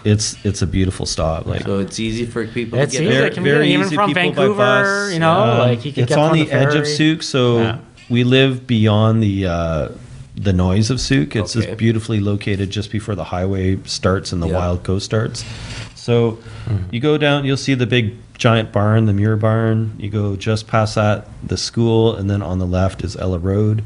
S3: it's a beautiful stop. Like,
S4: so it's easy for people to get
S5: there. Very even easy, from Vancouver, you know, like you could get on
S3: the edge of Sooke, so we live beyond the noise of Sooke. It's just beautifully located just before the highway starts and the Wild Coast starts. So you go down, you'll see the big giant barn, the Muir barn. You go just past that, the school, and then on the left is Ella Road.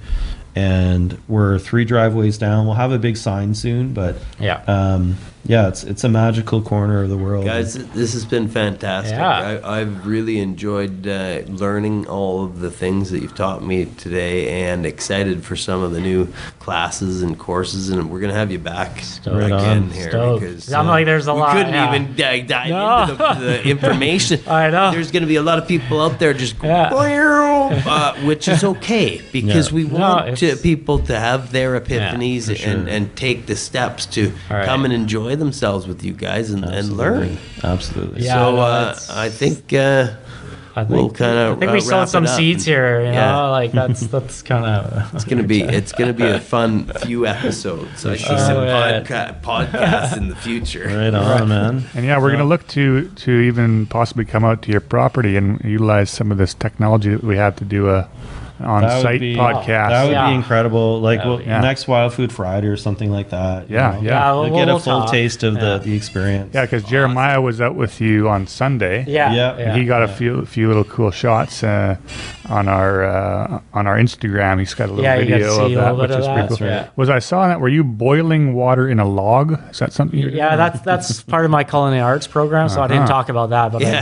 S3: And we're 3 driveways down. We'll have a big sign soon, but it's a magical corner of the world.
S4: Guys, this has been fantastic. I've really enjoyed learning all of the things that you've taught me today, and excited for some of the new classes and courses. And we're going to have you back again here. Because
S5: I'm like, there's a lot.
S4: We couldn't even dive into the information.
S5: I know.
S4: There's going to be a lot of people out there just which is okay, because we want people to have their epiphanies and take the steps to come and enjoy themselves with you guys and learn.
S3: Absolutely.
S4: So I think we'll kind of
S5: I think we sowed some seeds here. You know, like that's kind of.
S4: It's gonna be a fun few episodes. I see some podcasts in the future.
S3: Right on, man.
S1: And we're gonna look to even possibly come out to your property and utilize some of this technology that we have to do a on-site podcast.
S3: That would be incredible. Like next Wild Food Friday or something like that.
S1: Yeah.
S3: We'll get a full taste of the experience.
S1: Yeah, because Jeremiah was out with you on Sunday. And he got a few little cool shots on our Instagram. He's got a little video of that, which is pretty cool. Right. I saw that? Were you boiling water in a log? Is that something?
S5: That's part of my culinary arts program. So I didn't talk about that, but
S1: we'll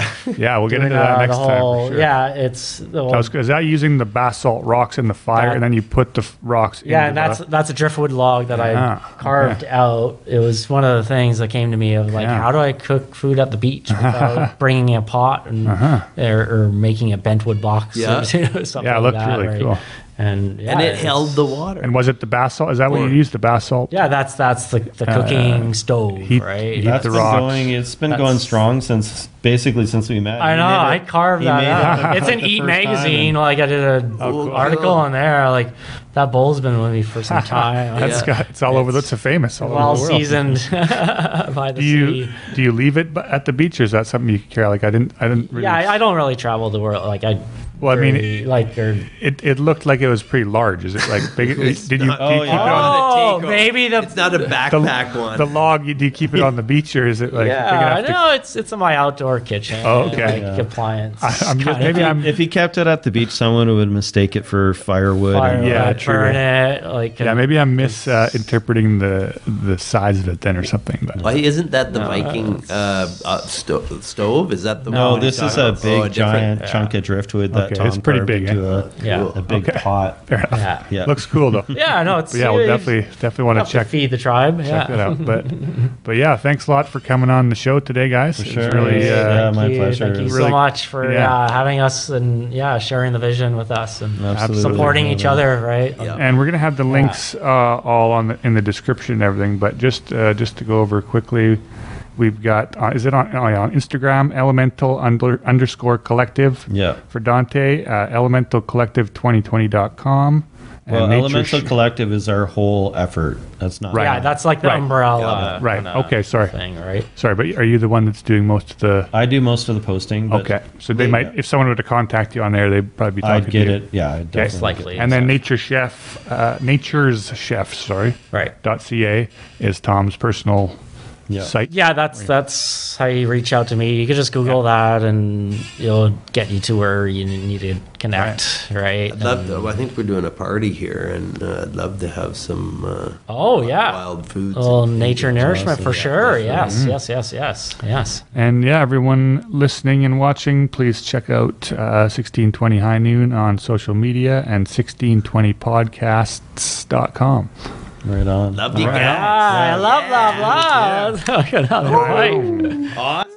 S1: get into that next time. For sure.
S5: Yeah, it's
S1: is that using the basalt rocks in the fire, and then you put the rocks in
S5: and that's a driftwood log that I carved out. It was one of the things that came to me of like, how do I cook food at the beach without bringing a pot and or making a bentwood box? Something
S1: it looked really cool.
S5: And
S4: it held the water.
S1: And was it the basalt? Is that what you used, the basalt?
S5: Yeah, that's the cooking stove, right?
S3: Heat the rocks. It's been going strong since we met.
S5: I know. I carved that out. It's an Eat magazine. Like I did an article on there. Like that bowl's been with me for some time.
S1: It's all over. That's famous. All over the world.
S5: Seasoned by the sea.
S1: Do you leave it at the beach, or is that something you care? Like I didn't really.
S5: Yeah, I don't really travel the world. Like I.
S1: Well, I mean, it looked like it was pretty large. Is it like big? Did you keep it on?
S5: Maybe
S4: it's not a backpack one.
S1: The log. Do you keep it on the beach, or is it like?
S5: No, it's in my outdoor kitchen.
S1: Oh, okay.
S5: Like appliance.
S3: If he kept it at the beach, someone would mistake it for firewood.
S5: True. Burn it.
S1: Maybe I'm misinterpreting the size of it then, or something. But.
S4: Why isn't that the Viking stove? Is that the one?
S3: No, this is a big giant chunk of driftwood that Tom
S1: it's pretty big.
S3: Into a big pot.
S1: Yeah. Looks cool though.
S5: It's
S1: we'll definitely want to
S5: feed the tribe.
S1: Check it out. But thanks a lot for coming on the show today, guys.
S3: For sure.
S1: It's really
S3: my pleasure.
S5: Thank you so much for having us and sharing the vision with us and supporting each other, right?
S1: And we're gonna have the links all in the description and everything. But just to go over quickly. We've got, is it on Instagram, elemental_collective for Dante, elementalcollective2020.com.
S3: Well, Elemental Collective is our whole effort. That's not...
S5: Right. Yeah, that's like the umbrella.
S1: Right. Okay, sorry.
S5: Thing, right?
S1: Sorry, but are you the one that's doing most of the...
S3: I do most of the posting. But
S1: okay. So they might, if someone were to contact you on there, they'd probably be talking to you.
S3: I'd get it. Yeah, I'd definitely.
S5: Likely.
S1: And then Nature's Chef, .ca is Tom's personal... site.
S5: Yeah, that's how you reach out to me. You can just Google that, and it'll get you to where you need to connect. Right.
S4: I think we're doing a party here, and I'd love to have some.
S5: Wild
S4: foods.
S5: Nature nourishment for sure. Yes.
S1: And everyone listening and watching, please check out 1620 High Noon on social media and 1620podcasts.com.
S3: Right on.
S4: Love you guys.
S5: I love.
S4: Awesome.